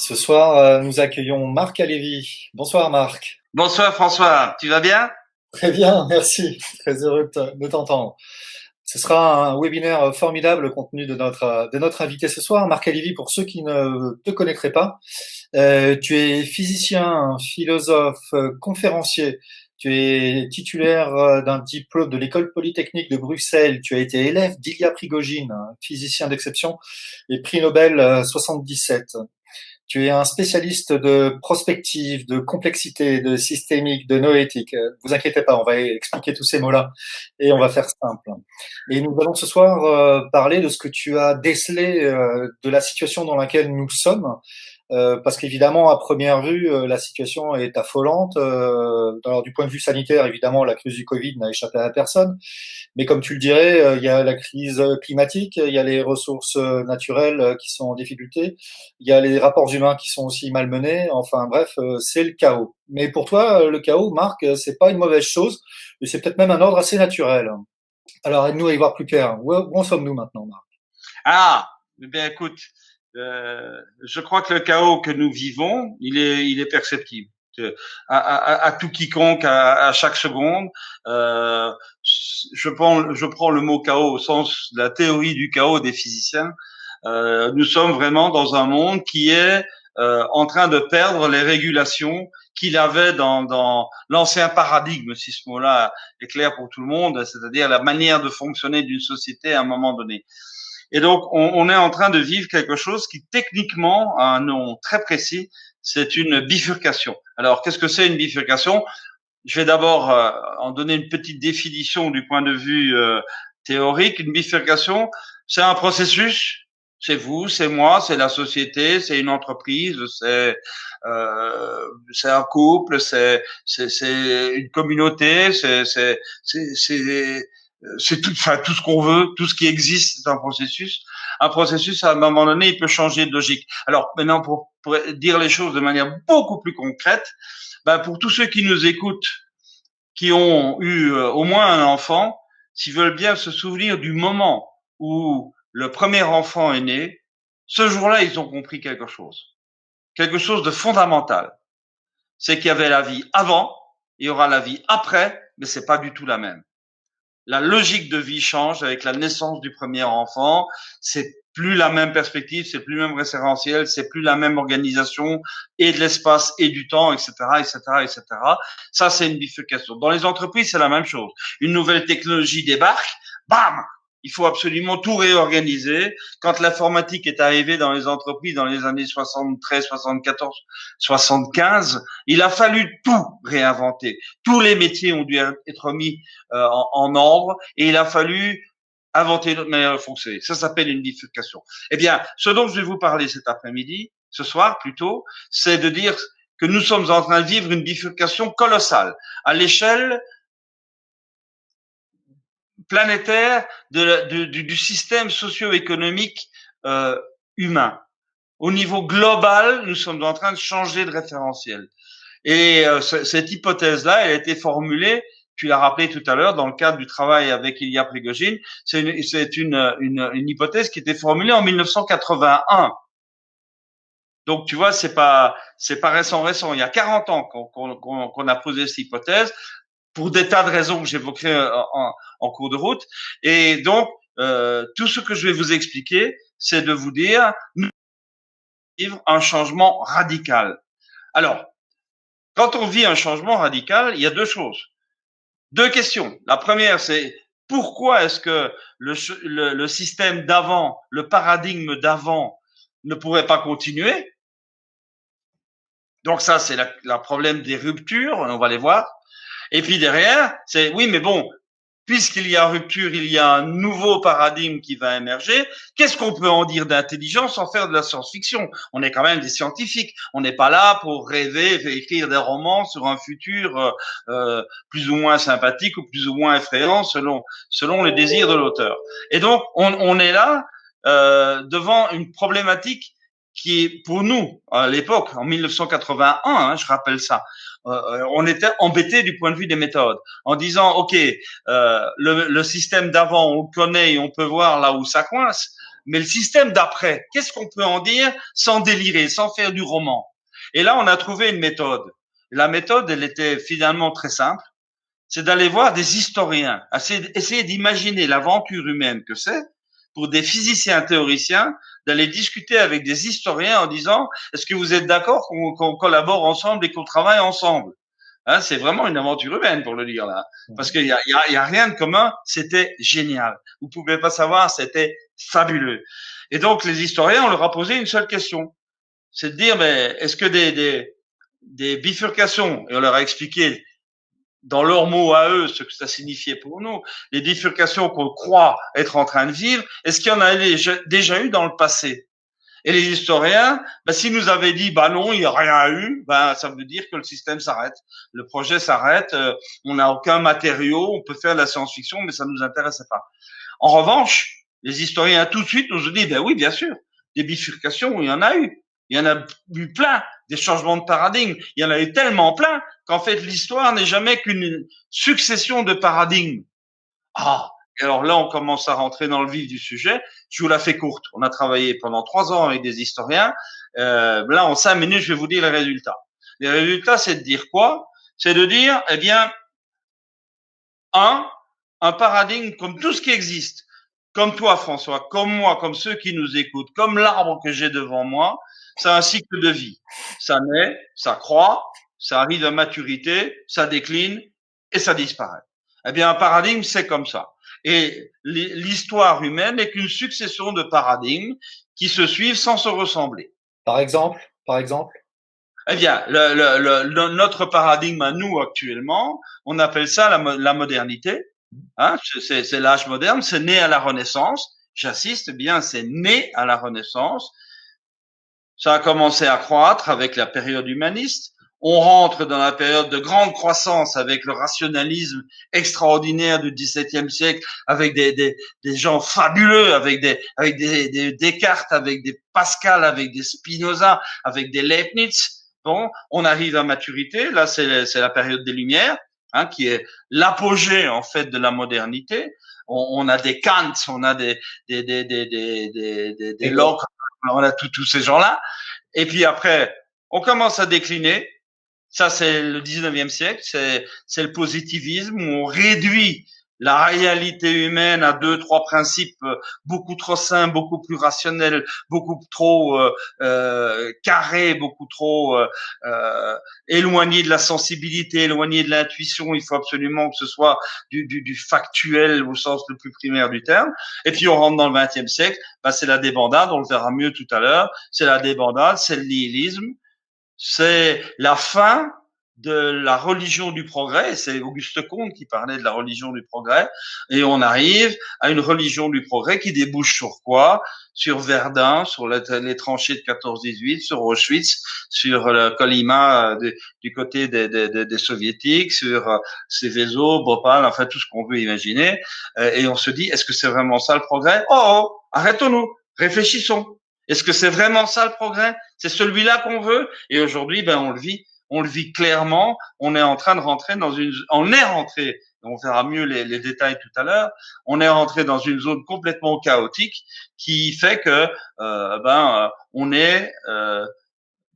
Ce soir, nous accueillons Marc Alévi. Bonsoir Marc. Bonsoir François, tu vas bien? Très bien, merci. Très heureux de t'entendre. Ce sera un webinaire formidable compte tenu de notre invité ce soir. Marc Alévi, pour ceux qui ne te connaîtraient pas, tu es physicien, philosophe, conférencier. Tu es titulaire d'un diplôme de l'École polytechnique de Bruxelles. Tu as été élève d'Ilya Prigogine, un physicien d'exception, et prix Nobel 77. Tu es un spécialiste de prospective, de complexité, de systémique, de noétique. Vous inquiétez pas, on va expliquer tous ces mots-là et on va faire simple. Et nous allons ce soir parler de ce que tu as décelé de la situation dans laquelle nous sommes. Parce qu'évidemment, à première vue, la situation est affolante. Alors, du point de vue sanitaire, évidemment, la crise du Covid n'a échappé à personne. Mais comme tu le dirais, il y a la crise climatique, il y a les ressources naturelles qui sont en difficulté, il y a les rapports humains qui sont aussi malmenés. Enfin bref, c'est le chaos. Mais pour toi, le chaos, Marc, c'est pas une mauvaise chose, et c'est peut-être même un ordre assez naturel. Alors aide-nous à y voir plus clair. Où en sommes-nous maintenant, Marc? Ah, eh bien écoute, je crois que le chaos que nous vivons, il est perceptible. À tout quiconque, à chaque seconde. Euh, je prends le mot chaos au sens de la théorie du chaos des physiciens. Nous sommes vraiment dans un monde qui est en train de perdre les régulations qu'il avait dans l'ancien paradigme, si ce mot-là est clair pour tout le monde, c'est-à-dire la manière de fonctionner d'une société à un moment donné. Et donc, on est en train de vivre quelque chose qui, techniquement, a un nom très précis, c'est une bifurcation. Alors, qu'est-ce que c'est une bifurcation? Je vais d'abord en donner une petite définition du point de vue théorique. Une bifurcation, c'est un processus. C'est vous, c'est moi, c'est la société, c'est une entreprise, c'est un couple, c'est une communauté, c'est tout, enfin tout ce qu'on veut, tout ce qui existe, c'est un processus. Un processus, à un moment donné, il peut changer de logique. Alors maintenant, pour dire les choses de manière beaucoup plus concrète, ben, pour tous ceux qui nous écoutent, qui ont eu au moins un enfant, s'ils veulent bien se souvenir du moment où le premier enfant est né, ce jour-là, ils ont compris quelque chose de fondamental. C'est qu'il y avait la vie avant, il y aura la vie après, mais c'est pas du tout la même. La logique de vie change avec la naissance du premier enfant. C'est plus la même perspective, c'est plus le même référentiel, c'est plus la même organisation et de l'espace et du temps, etc., etc., etc. Ça, c'est une bifurcation. Dans les entreprises, c'est la même chose. Une nouvelle technologie débarque, bam, il faut absolument tout réorganiser. Quand l'informatique est arrivée dans les entreprises dans les années 73, 74, 75, il a fallu tout réinventer. Tous les métiers ont dû être mis en ordre et il a fallu inventer une autre manière de fonctionner. Ça s'appelle une bifurcation. Eh bien, ce dont je vais vous parler cet après-midi, ce soir plutôt, c'est de dire que nous sommes en train de vivre une bifurcation colossale à l'échelle planétaire du système socio-économique humain. Au niveau global, nous sommes en train de changer de référentiel. Et cette hypothèse-là, elle a été formulée, tu l'as rappelé tout à l'heure, dans le cadre du travail avec Ilya Prigogine. C'est une hypothèse qui était formulée en 1981. Donc, tu vois, c'est pas récent. Il y a 40 ans qu'on a posé cette hypothèse pour des tas de raisons que j'évoquerai en cours de route. Et donc, tout ce que je vais vous expliquer, c'est de vous dire, nous vivons un changement radical. Alors, quand on vit un changement radical, il y a deux questions. La première, c'est pourquoi est-ce que le système d'avant, le paradigme d'avant ne pourrait pas continuer? Donc ça, c'est la problème des ruptures, on va les voir. Et puis derrière, c'est oui, mais bon, puisqu'il y a rupture, il y a un nouveau paradigme qui va émerger. Qu'est-ce qu'on peut en dire d'intelligent sans faire de la science-fiction? On est quand même des scientifiques. On n'est pas là pour rêver, écrire des romans sur un futur plus ou moins sympathique ou plus ou moins effrayant selon les désirs de l'auteur. Et donc, on est là devant une problématique qui est pour nous, à l'époque, en 1981, je rappelle ça, on était embêtés du point de vue des méthodes, en disant, OK, le système d'avant, on le connaît et on peut voir là où ça coince, mais le système d'après, qu'est-ce qu'on peut en dire sans délirer, sans faire du roman? Et là, on a trouvé une méthode. La méthode, elle était finalement très simple. C'est d'aller voir des historiens, essayer d'imaginer l'aventure humaine que c'est pour des physiciens théoriciens, d'aller discuter avec des historiens en disant, est-ce que vous êtes d'accord qu'on collabore ensemble et qu'on travaille ensemble? Hein, c'est vraiment une aventure humaine pour le dire là, parce qu'il y a rien de commun. C'était génial. Vous pouvez pas savoir, c'était fabuleux. Et donc les historiens, on leur a posé une seule question, c'est de dire, mais est-ce que des bifurcations, et on leur a expliqué dans leurs mots à eux ce que ça signifiait pour nous, les bifurcations qu'on croit être en train de vivre, est-ce qu'il y en a déjà eu dans le passé? Et les historiens, s'ils nous avaient dit, non, il n'y a rien eu, ça veut dire que le système s'arrête, le projet s'arrête, on n'a aucun matériau, on peut faire de la science-fiction, mais ça ne nous intéressait pas. En revanche, les historiens tout de suite nous ont dit, oui, bien sûr, des bifurcations, il y en a eu. Il y en a eu plein, des changements de paradigme. Il y en a eu tellement plein qu'en fait, l'histoire n'est jamais qu'une succession de paradigmes. Et alors là, on commence à rentrer dans le vif du sujet. Je vous la fais courte. On a travaillé pendant 3 ans avec des historiens. Là, en 5 minutes, je vais vous dire les résultats. Les résultats, c'est de dire quoi? C'est de dire, un paradigme comme tout ce qui existe, comme toi, François, comme moi, comme ceux qui nous écoutent, comme l'arbre que j'ai devant moi, c'est un cycle de vie. Ça naît, ça croît, ça arrive à maturité, ça décline et ça disparaît. Un paradigme, c'est comme ça. Et l'histoire humaine n'est qu'une succession de paradigmes qui se suivent sans se ressembler. Par exemple. Notre paradigme à nous actuellement, on appelle ça la modernité. Hein, c'est l'âge moderne, c'est né à la Renaissance. J'insiste bien, c'est né à la Renaissance. Ça a commencé à croître avec la période humaniste. On rentre dans la période de grande croissance avec le rationalisme extraordinaire du XVIIe siècle, avec des gens fabuleux, avec des Descartes, avec des Pascal, avec des Spinoza, avec des Leibniz. Bon, on arrive à maturité. Là, c'est la période des Lumières, qui est l'apogée en fait de la modernité. On a des Kant, on a des Locke, on a tous ces gens-là. Et puis après, on commence à décliner. Ça, c'est le 19e siècle, c'est le positivisme où on réduit la réalité humaine à 2-3 principes beaucoup trop simples, beaucoup plus rationnels, beaucoup trop carrés, beaucoup trop éloignés de la sensibilité, éloignés de l'intuition. Il faut absolument que ce soit du factuel au sens le plus primaire du terme. Et puis on rentre dans le 20e siècle, c'est la débandade, on le verra mieux tout à l'heure, c'est la débandade, c'est le nihilisme. C'est la fin de la religion du progrès. C'est Auguste Comte qui parlait de la religion du progrès. Et on arrive à une religion du progrès qui débouche sur quoi? Sur Verdun, sur les tranchées de 14-18, sur Auschwitz, sur le Colima du côté des soviétiques, sur Seveso, Bhopal, enfin tout ce qu'on peut imaginer. Et on se dit, est-ce que c'est vraiment ça le progrès? Arrêtons-nous, réfléchissons. Est-ce que c'est vraiment ça le progrès? C'est celui-là qu'on veut? Et aujourd'hui, on le vit clairement. On est en train de rentrer on est rentré, on verra mieux les détails tout à l'heure. On est rentré dans une zone complètement chaotique qui fait que, on est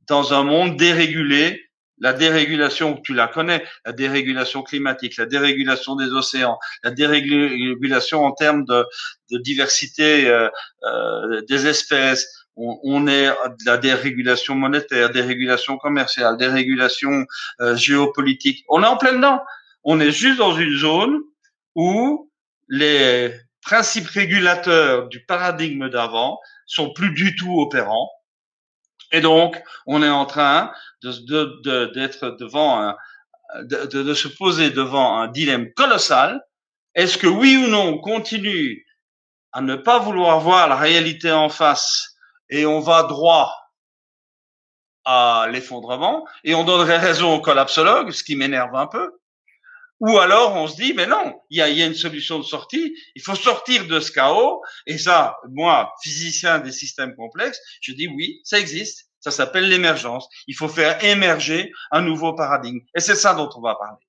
dans un monde dérégulé. La dérégulation, tu la connais, la dérégulation climatique, la dérégulation des océans, la dérégulation en termes de diversité des espèces. On est de la dérégulation monétaire, dérégulation commerciale, dérégulation géopolitique. On est en plein dedans. On est juste dans une zone où les principes régulateurs du paradigme d'avant sont plus du tout opérants. Et donc, on est en train d'être devant de se poser devant un dilemme colossal. Est-ce que oui ou non on continue à ne pas vouloir voir la réalité en face et on va droit à l'effondrement et on donnerait raison aux collapsologues, ce qui m'énerve un peu. Ou alors on se dit, mais non, il y a une solution de sortie, il faut sortir de ce chaos. Et ça, moi, physicien des systèmes complexes, je dis oui, ça existe, ça s'appelle l'émergence. Il faut faire émerger un nouveau paradigme. Et c'est ça dont on va parler.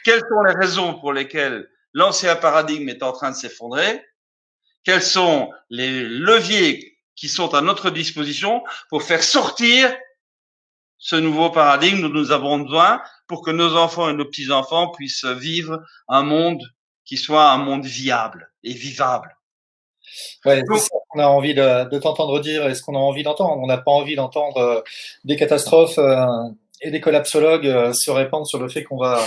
Quelles sont les raisons pour lesquelles l'ancien paradigme est en train de s'effondrer? quels sont les leviers qui sont à notre disposition pour faire sortir ce nouveau paradigme dont nous avons besoin pour que nos enfants et nos petits-enfants puissent vivre un monde qui soit un monde viable et vivable. Ouais, c'est Donc, ça qu'on a envie de t'entendre dire et ce qu'on a envie d'entendre. On n'a pas envie d'entendre des catastrophes et des collapsologues se répandre sur le fait qu'on va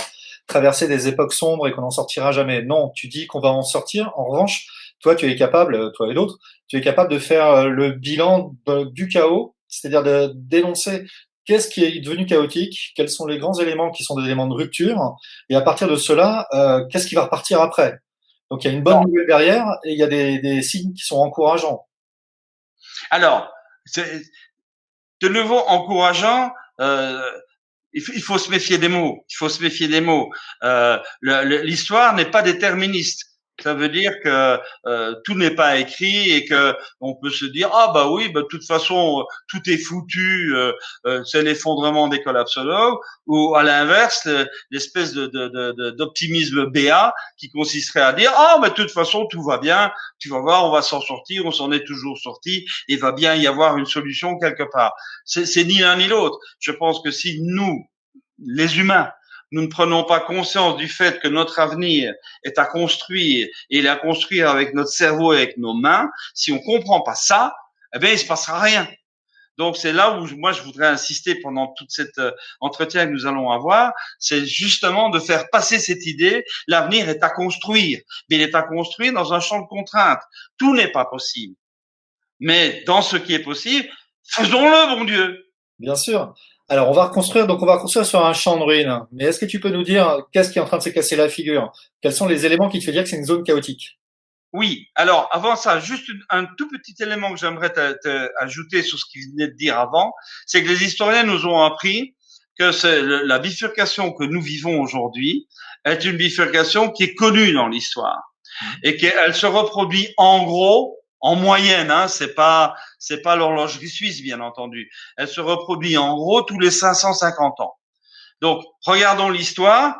traverser des époques sombres et qu'on n'en sortira jamais. Non, tu dis qu'on va en sortir. En revanche, toi, tu es capable, toi et d'autres, tu es capable de faire le bilan du chaos, c'est-à-dire de dénoncer qu'est-ce qui est devenu chaotique, quels sont les grands éléments qui sont des éléments de rupture, et à partir de cela, qu'est-ce qui va repartir après. Donc il y a une bonne bon, nouvelle derrière et il y a des signes qui sont encourageants. alors, c'est de nouveau encourageant. Il faut se méfier des mots. Il faut se méfier des mots. L'histoire n'est pas déterministe. Ça veut dire que tout n'est pas écrit et que on peut se dire ah bah oui bah de toute façon tout est foutu, c'est l'effondrement des collapsologues, ou à l'inverse l'espèce d'optimisme béat qui consisterait à dire ah mais de toute façon tout va bien, tu vas voir on va s'en sortir, on s'en est toujours sorti et va bien y avoir une solution quelque part. C'est ni l'un ni l'autre. Je pense que si nous les humains, nous ne prenons pas conscience du fait que notre avenir est à construire et il est à construire avec notre cerveau et avec nos mains, si on comprend pas ça, eh bien, il se passera rien. Donc, c'est là où moi, je voudrais insister pendant tout cet entretien que nous allons avoir, c'est justement de faire passer cette idée, l'avenir est à construire, mais il est à construire dans un champ de contraintes. Tout n'est pas possible. Mais dans ce qui est possible, faisons-le, bon Dieu. Bien sûr. Alors on va reconstruire, donc on va reconstruire sur un champ de ruines. Mais est-ce que tu peux nous dire qu'est-ce qui est en train de se casser la figure? Quels sont les éléments qui te font dire que c'est une zone chaotique? Oui, alors avant ça, juste un tout petit élément que j'aimerais ajouter sur ce qu'il venait de dire avant, c'est que les historiens nous ont appris que la bifurcation que nous vivons aujourd'hui est une bifurcation qui est connue dans l'histoire et qu'elle se reproduit en gros, en moyenne, hein, c'est pas l'horlogerie suisse bien entendu, elle se reproduit en gros tous les 550 ans. Donc regardons l'histoire.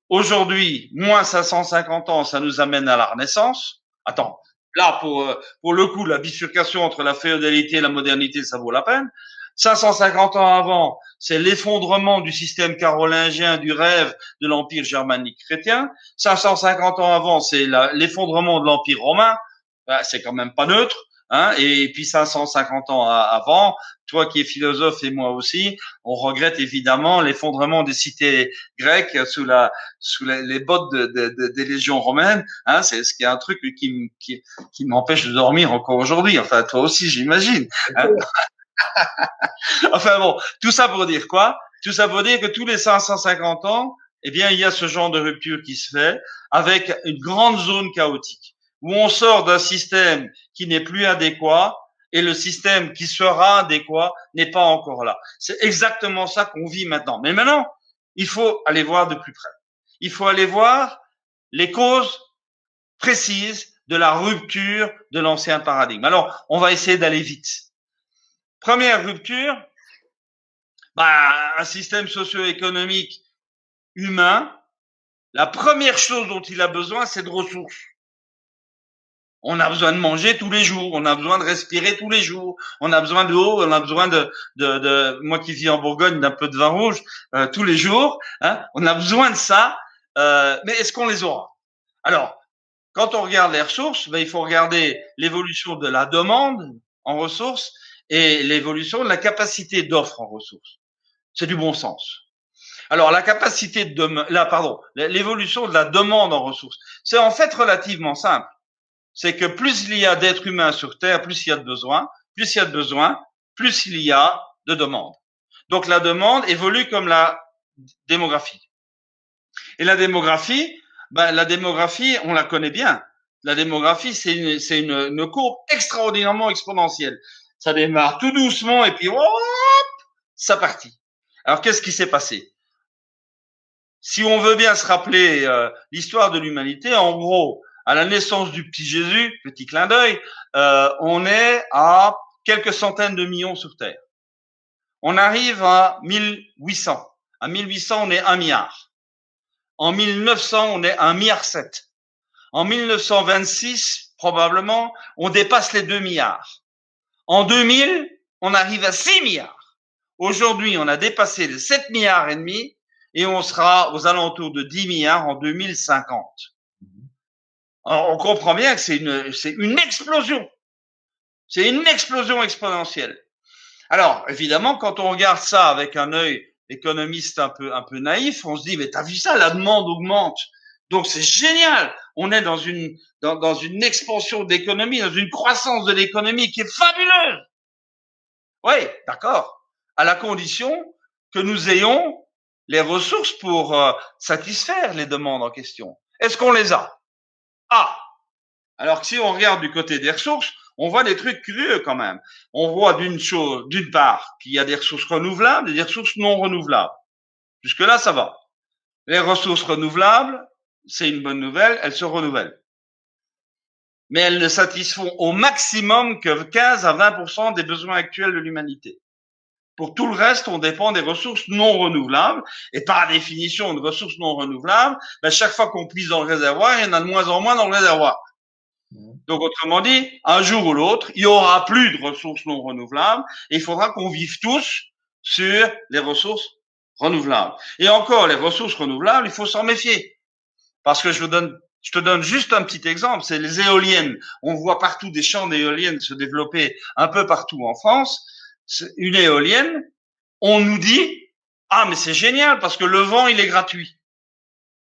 Aujourd'hui, moins 550 ans, ça nous amène à la Renaissance. Attends, là, pour le coup, la bifurcation entre la féodalité et la modernité, ça vaut la peine. 550 ans avant, c'est l'effondrement du système carolingien du rêve de l'empire germanique chrétien. 550 ans avant, c'est l'effondrement de l'empire romain. Ben, c'est quand même pas neutre. Hein, et puis 550 ans avant, toi qui es philosophe et moi aussi, on regrette évidemment l'effondrement des cités grecques sous les bottes des légions romaines. Hein, c'est ce qui est un truc qui m'empêche de dormir encore aujourd'hui. Enfin, toi aussi, j'imagine. Hein. Enfin bon, tout ça pour dire quoi? Tout ça pour dire que tous les 550 ans, eh bien, il y a ce genre de rupture qui se fait avec une grande zone chaotique où on sort d'un système qui n'est plus adéquat et le système qui sera adéquat n'est pas encore là. C'est exactement ça qu'on vit maintenant. Mais maintenant, il faut aller voir de plus près. Il faut aller voir les causes précises de la rupture de l'ancien paradigme. Alors, on va essayer d'aller vite. Première rupture, un système socio-économique humain, la première chose dont il a besoin, c'est de ressources. On a besoin de manger tous les jours, on a besoin de respirer tous les jours, on a besoin d'eau, on a besoin moi qui vis en Bourgogne, d'un peu de vin rouge tous les jours. Hein, on a besoin de ça, mais est-ce qu'on les aura? Alors, quand on regarde les ressources, il faut regarder l'évolution de la demande en ressources et l'évolution de la capacité d'offre en ressources. C'est du bon sens. Alors, la capacité l'évolution de la demande en ressources, c'est en fait relativement simple. C'est que plus il y a d'êtres humains sur Terre, plus il y a de besoins, plus il y a de besoins, plus il y a de demandes. Donc, la demande évolue comme la démographie. Et la démographie, on la connaît bien. La démographie, c'est une courbe extraordinairement exponentielle. Ça démarre tout doucement et puis hop, ça partit. Alors, qu'est-ce qui s'est passé? Si on veut bien se rappeler l'histoire de l'humanité, en gros, à la naissance du petit Jésus, petit clin d'œil, on est à quelques centaines de millions sur Terre. On arrive à 1800. À 1800, on est 1 milliard. En 1900, on est 1,7 milliard. En 1926, probablement, on dépasse les 2 milliards. En 2000, on arrive à 6 milliards. Aujourd'hui, on a dépassé les 7 milliards et demi et on sera aux alentours de 10 milliards en 2050. Alors, on comprend bien que c'est une explosion. C'est une explosion exponentielle. Alors, évidemment, quand on regarde ça avec un œil économiste un peu naïf, on se dit, mais t'as vu ça, la demande augmente. Donc, c'est génial. On est dans une expansion de l'économie, dans une croissance de l'économie qui est fabuleuse. Oui, d'accord. À la condition que nous ayons les ressources pour satisfaire les demandes en question. Est-ce qu'on les a? Ah! Alors que si on regarde du côté des ressources, on voit des trucs curieux quand même. On voit d'une part, qu'il y a des ressources renouvelables et des ressources non renouvelables. Jusque-là, ça va. Les ressources renouvelables, c'est une bonne nouvelle, elles se renouvellent. Mais elles ne satisfont au maximum que 15 à 20% des besoins actuels de l'humanité. Pour tout le reste, on dépend des ressources non renouvelables. Et par définition, une ressource non renouvelable, chaque fois qu'on puise dans le réservoir, il y en a de moins en moins dans le réservoir. Donc, autrement dit, un jour ou l'autre, il y aura plus de ressources non renouvelables et il faudra qu'on vive tous sur les ressources renouvelables. Et encore, les ressources renouvelables, il faut s'en méfier. Parce que je te donne juste un petit exemple, c'est les éoliennes. On voit partout des champs d'éoliennes se développer un peu partout en France. Une éolienne, on nous dit, ah, mais c'est génial parce que le vent, il est gratuit.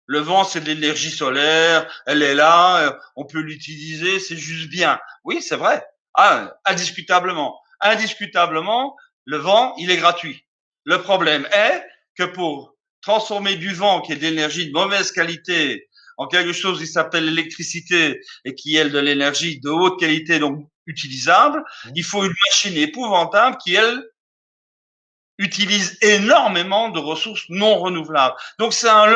Le vent, c'est de l'énergie solaire, elle est là, on peut l'utiliser, c'est juste bien. Oui, c'est vrai. Ah, indiscutablement. Indiscutablement, le vent, il est gratuit. Le problème est que pour transformer du vent, qui est de l'énergie de mauvaise qualité, en quelque chose qui s'appelle l'électricité et qui est de l'énergie de haute qualité, donc utilisable, il faut une machine épouvantable qui, elle, utilise énormément de ressources non renouvelables. Donc, c'est un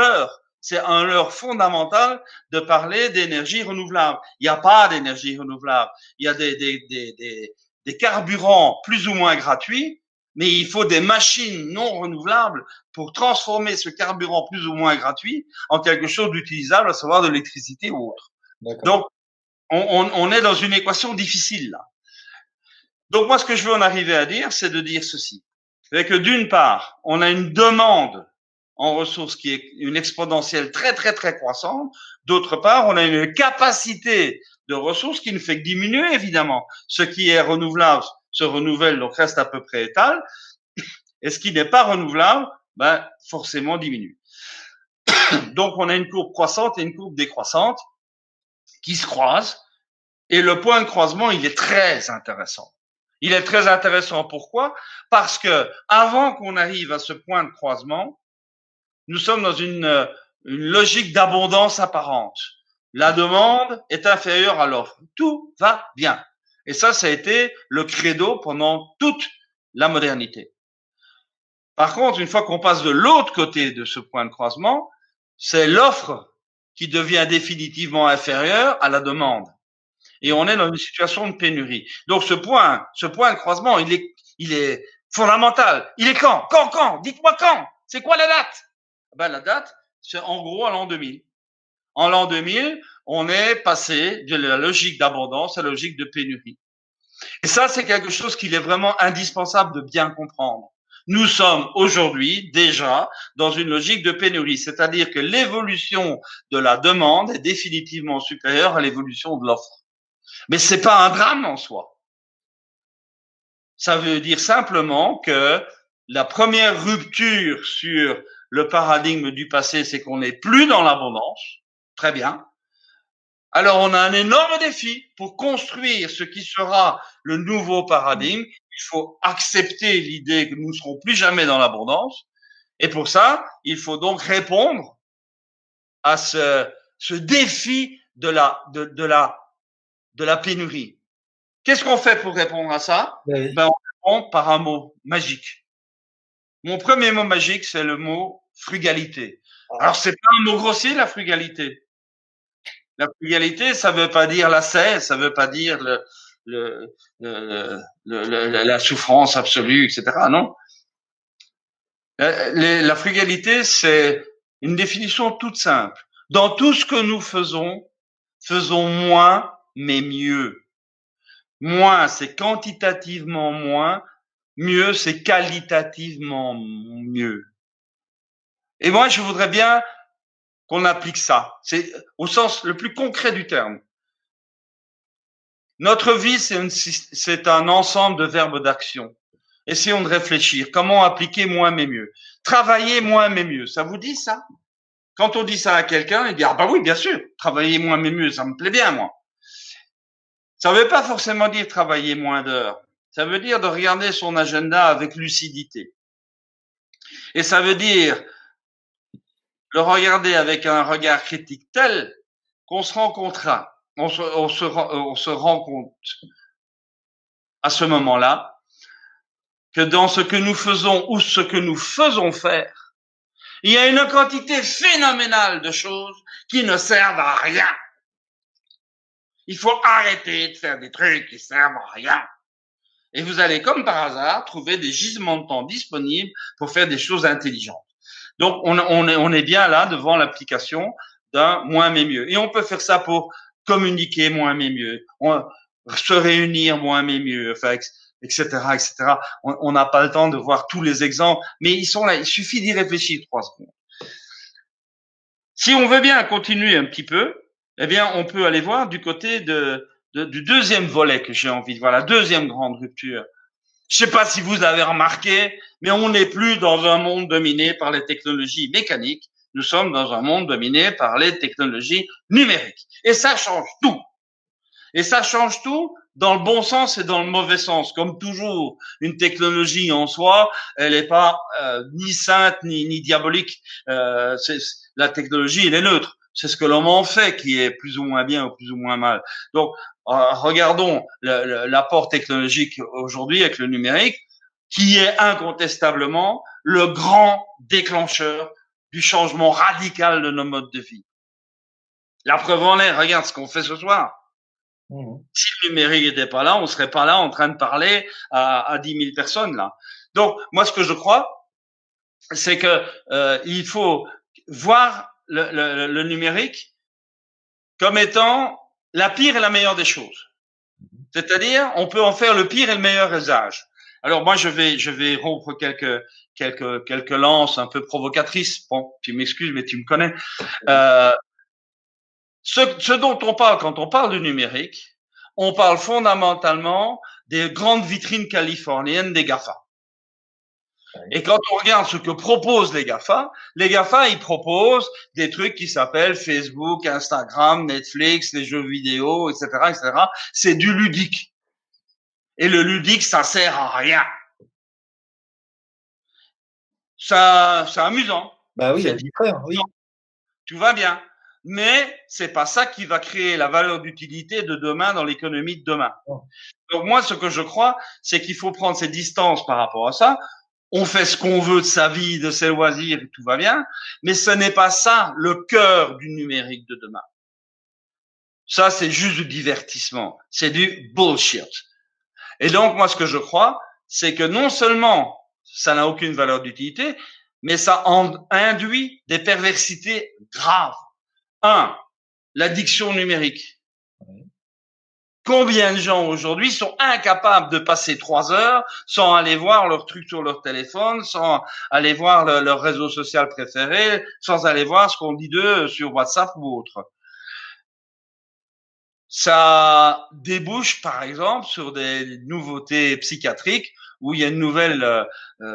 leurre fondamental de parler d'énergie renouvelable. Il n'y a pas d'énergie renouvelable. Il y a des carburants plus ou moins gratuits, mais il faut des machines non renouvelables pour transformer ce carburant plus ou moins gratuit en quelque chose d'utilisable, à savoir de l'électricité ou autre. Donc, on est dans une équation difficile là. Donc, moi, ce que je veux en arriver à dire, c'est de dire ceci. C'est que d'une part, on a une demande en ressources qui est une exponentielle très, très, très croissante. D'autre part, on a une capacité de ressources qui ne fait que diminuer, évidemment. Ce qui est renouvelable se renouvelle, donc reste à peu près étal. Et ce qui n'est pas renouvelable, forcément diminue. Donc, on a une courbe croissante et une courbe décroissante qui se croisent. Et le point de croisement, il est très intéressant. Il est très intéressant. Pourquoi? Parce que avant qu'on arrive à ce point de croisement, nous sommes dans une logique d'abondance apparente. La demande est inférieure à l'offre. Tout va bien. Et ça a été le credo pendant toute la modernité. Par contre, une fois qu'on passe de l'autre côté de ce point de croisement, c'est l'offre qui devient définitivement inférieure à la demande. Et on est dans une situation de pénurie. Donc ce point de croisement, il est fondamental. Il est quand? Quand? Dites-moi quand? C'est quoi la date? La date, c'est en gros à l'an 2000. En l'an 2000, on est passé de la logique d'abondance à la logique de pénurie. Et ça, c'est quelque chose qu'il est vraiment indispensable de bien comprendre. Nous sommes aujourd'hui déjà dans une logique de pénurie, c'est-à-dire que l'évolution de la demande est définitivement supérieure à l'évolution de l'offre. Mais c'est pas un drame en soi. Ça veut dire simplement que la première rupture sur le paradigme du passé, c'est qu'on n'est plus dans l'abondance. Très bien. Alors, on a un énorme défi pour construire ce qui sera le nouveau paradigme. Il faut accepter l'idée que nous ne serons plus jamais dans l'abondance. Et pour ça, il faut donc répondre à ce défi de la pénurie. Qu'est-ce qu'on fait pour répondre à ça? Oui. On répond par un mot magique. Mon premier mot magique, c'est le mot frugalité. Alors, c'est pas un mot grossier, la frugalité. La frugalité, ça veut pas dire l'ascèse, ça veut pas dire la souffrance absolue, etc. Non. La frugalité, c'est une définition toute simple. Dans tout ce que nous faisons moins mais mieux. Moins, c'est quantitativement moins. Mieux, c'est qualitativement mieux. Et moi, je voudrais bien qu'on applique ça. C'est au sens le plus concret du terme. Notre vie, c'est un ensemble de verbes d'action. Essayons de réfléchir. Comment appliquer moins mais mieux? Travailler moins mais mieux. Ça vous dit ça? Quand on dit ça à quelqu'un, il dit, ah bah oui, bien sûr, travailler moins mais mieux, ça me plaît bien, moi. Ça ne veut pas forcément dire travailler moins d'heures. Ça veut dire de regarder son agenda avec lucidité. Et ça veut dire le regarder avec un regard critique tel qu'on se rencontrera, on se rend compte à ce moment-là que dans ce que nous faisons ou ce que nous faisons faire, il y a une quantité phénoménale de choses qui ne servent à rien. Il faut arrêter de faire des trucs qui servent à rien. Et vous allez, comme par hasard, trouver des gisements de temps disponibles pour faire des choses intelligentes. Donc, on est bien là devant l'application d'un moins mais mieux. Et on peut faire ça pour communiquer moins mais mieux, se réunir moins mais mieux, enfin, etc., etc. On n'a pas le temps de voir tous les exemples, mais ils sont là. Il suffit d'y réfléchir 3 secondes. Si on veut bien continuer un petit peu, eh bien, on peut aller voir du côté du deuxième volet que j'ai envie de voir, la deuxième grande rupture. Je sais pas si vous avez remarqué, mais on n'est plus dans un monde dominé par les technologies mécaniques. Nous sommes dans un monde dominé par les technologies numériques. Et ça change tout. Et ça change tout dans le bon sens et dans le mauvais sens. Comme toujours, une technologie en soi, elle n'est pas ni sainte ni diabolique. La technologie, elle est neutre. C'est ce que l'homme en fait qui est plus ou moins bien ou plus ou moins mal. Donc, regardons l'apport technologique aujourd'hui avec le numérique, qui est incontestablement le grand déclencheur du changement radical de nos modes de vie. La preuve en est, regarde ce qu'on fait ce soir. Si le numérique n'était pas là, on serait pas là en train de parler à 10 000 personnes là. Donc, moi, ce que je crois, c'est que il faut voir le numérique comme étant la pire et la meilleure des choses. C'est-à-dire, on peut en faire le pire et le meilleur usage. Alors moi, je vais rompre quelques lances un peu provocatrices. Bon, tu m'excuses, mais tu me connais. Ce dont on parle quand on parle du numérique, on parle fondamentalement des grandes vitrines californiennes des GAFA. Et quand on regarde ce que proposent les GAFA, ils proposent des trucs qui s'appellent Facebook, Instagram, Netflix, les jeux vidéo, etc., etc. C'est du ludique. Et le ludique, ça sert à rien. C'est amusant. Bah oui, il y a le frère, oui. Tout va bien. Mais c'est pas ça qui va créer la valeur d'utilité de demain dans l'économie de demain. Oh. Donc moi, ce que je crois, c'est qu'il faut prendre ses distances par rapport à ça. On fait ce qu'on veut de sa vie, de ses loisirs, et tout va bien. Mais ce n'est pas ça le cœur du numérique de demain. Ça, c'est juste du divertissement. C'est du bullshit. Et donc, moi, ce que je crois, c'est que non seulement ça n'a aucune valeur d'utilité, mais ça induit des perversités graves. L'addiction numérique. Combien de gens aujourd'hui sont incapables de passer 3 heures sans aller voir leur truc sur leur téléphone, sans aller voir leur réseau social préféré, sans aller voir ce qu'on dit d'eux sur WhatsApp ou autre. Ça débouche, par exemple, sur des nouveautés psychiatriques où il y a une nouvelle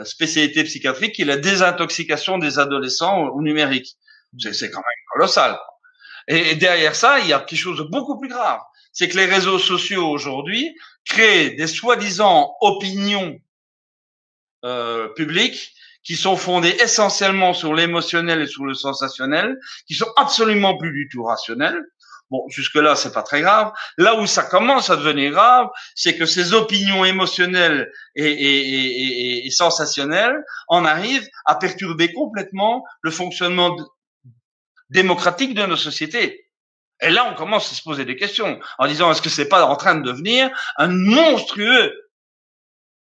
spécialité psychiatrique qui est la désintoxication des adolescents au numérique. C'est quand même colossal. Et derrière ça, il y a quelque chose de beaucoup plus grave. C'est que les réseaux sociaux aujourd'hui créent des soi-disant opinions publiques qui sont fondées essentiellement sur l'émotionnel et sur le sensationnel, qui sont absolument plus du tout rationnelles. Bon, jusque-là, c'est pas très grave. Là où ça commence à devenir grave, c'est que ces opinions émotionnelles et sensationnelles en arrivent à perturber complètement le fonctionnement démocratique de nos sociétés. Et là, on commence à se poser des questions en disant, est-ce que c'est pas en train de devenir un monstrueux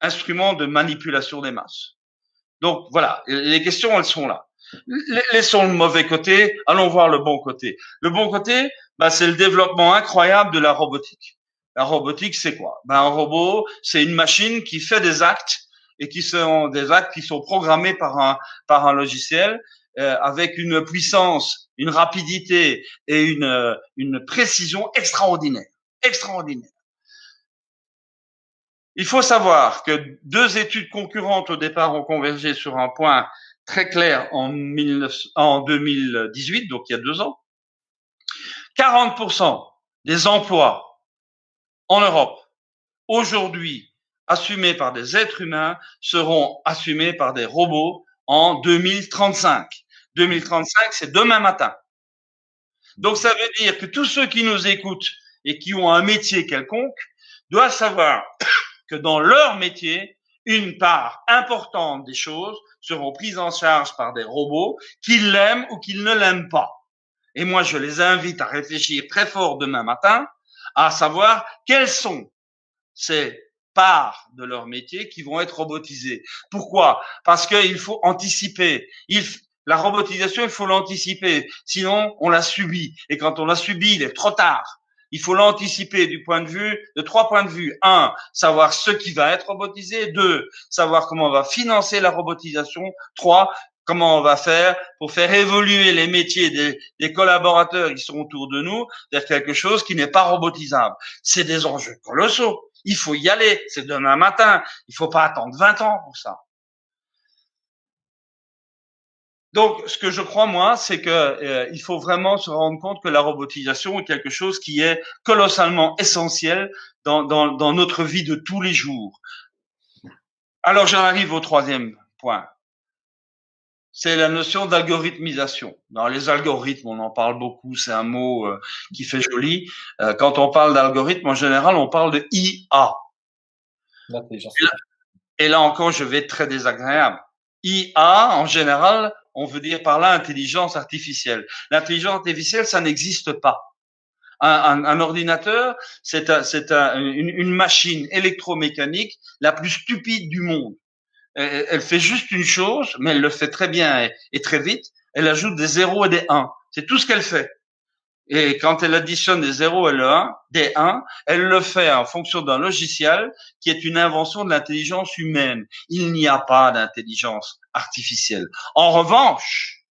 instrument de manipulation des masses? Donc voilà, les questions, elles sont là. Laissons le mauvais côté, allons voir le bon côté. Le bon côté, Bah, c'est le développement incroyable de la robotique. La robotique, c'est quoi? Ben, un robot, c'est une machine qui fait des actes et qui sont des actes qui sont programmés par un logiciel avec une puissance, une rapidité et une précision extraordinaire. Extraordinaire. Il faut savoir que deux études concurrentes au départ ont convergé sur un point très clair en 2018, donc il y a 2 ans. 40% des emplois en Europe, aujourd'hui assumés par des êtres humains, seront assumés par des robots en 2035. 2035, c'est demain matin. Donc ça veut dire que tous ceux qui nous écoutent et qui ont un métier quelconque doivent savoir que dans leur métier, une part importante des choses seront prises en charge par des robots, qu'ils l'aiment ou qu'ils ne l'aiment pas. Et moi, je les invite à réfléchir très fort demain matin à savoir quelles sont ces parts de leur métier qui vont être robotisées. Pourquoi? Parce qu'il faut anticiper. La robotisation, il faut l'anticiper. Sinon, on la subit. Et quand on la subit, il est trop tard. Il faut l'anticiper de 3 points de vue. 1, savoir ce qui va être robotisé. 2, savoir comment on va financer la robotisation. 3, comment on va faire pour faire évoluer les métiers des collaborateurs qui sont autour de nous vers quelque chose qui n'est pas robotisable. C'est des enjeux colossaux. Il faut y aller. C'est demain matin. Il faut pas attendre 20 ans pour ça. Donc, ce que je crois, moi, c'est que il faut vraiment se rendre compte que la robotisation est quelque chose qui est colossalement essentiel dans notre vie de tous les jours. Alors, j'en arrive au troisième point. C'est la notion d'algorithmisation. Dans les algorithmes, on en parle beaucoup, c'est un mot qui fait joli. Quand on parle d'algorithme, en général, on parle de IA. Et là encore, je vais être très désagréable. IA, en général, on veut dire par là intelligence artificielle. L'intelligence artificielle, ça n'existe pas. Un ordinateur, c'est une machine électromécanique la plus stupide du monde. Elle fait juste une chose, mais elle le fait très bien et très vite. Elle ajoute des 0 et des 1. C'est tout ce qu'elle fait. Et quand elle additionne des 0 et des 1, elle le fait en fonction d'un logiciel qui est une invention de l'intelligence humaine. Il n'y a pas d'intelligence artificielle. En revanche,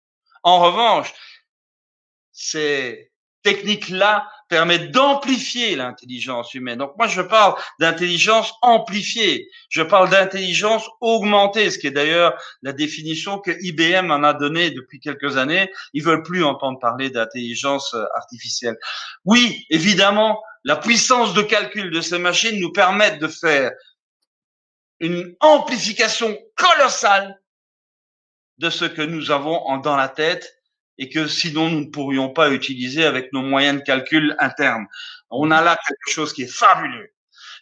ces techniques-là permettent d'amplifier l'intelligence humaine. Donc moi, je parle d'intelligence amplifiée. Je parle d'intelligence augmentée, ce qui est d'ailleurs la définition que IBM en a donnée depuis quelques années. Ils veulent plus entendre parler d'intelligence artificielle. Oui, évidemment, la puissance de calcul de ces machines nous permet de faire une amplification colossale de ce que nous avons dans la tête et que sinon nous ne pourrions pas utiliser avec nos moyens de calcul internes. On a là quelque chose qui est fabuleux,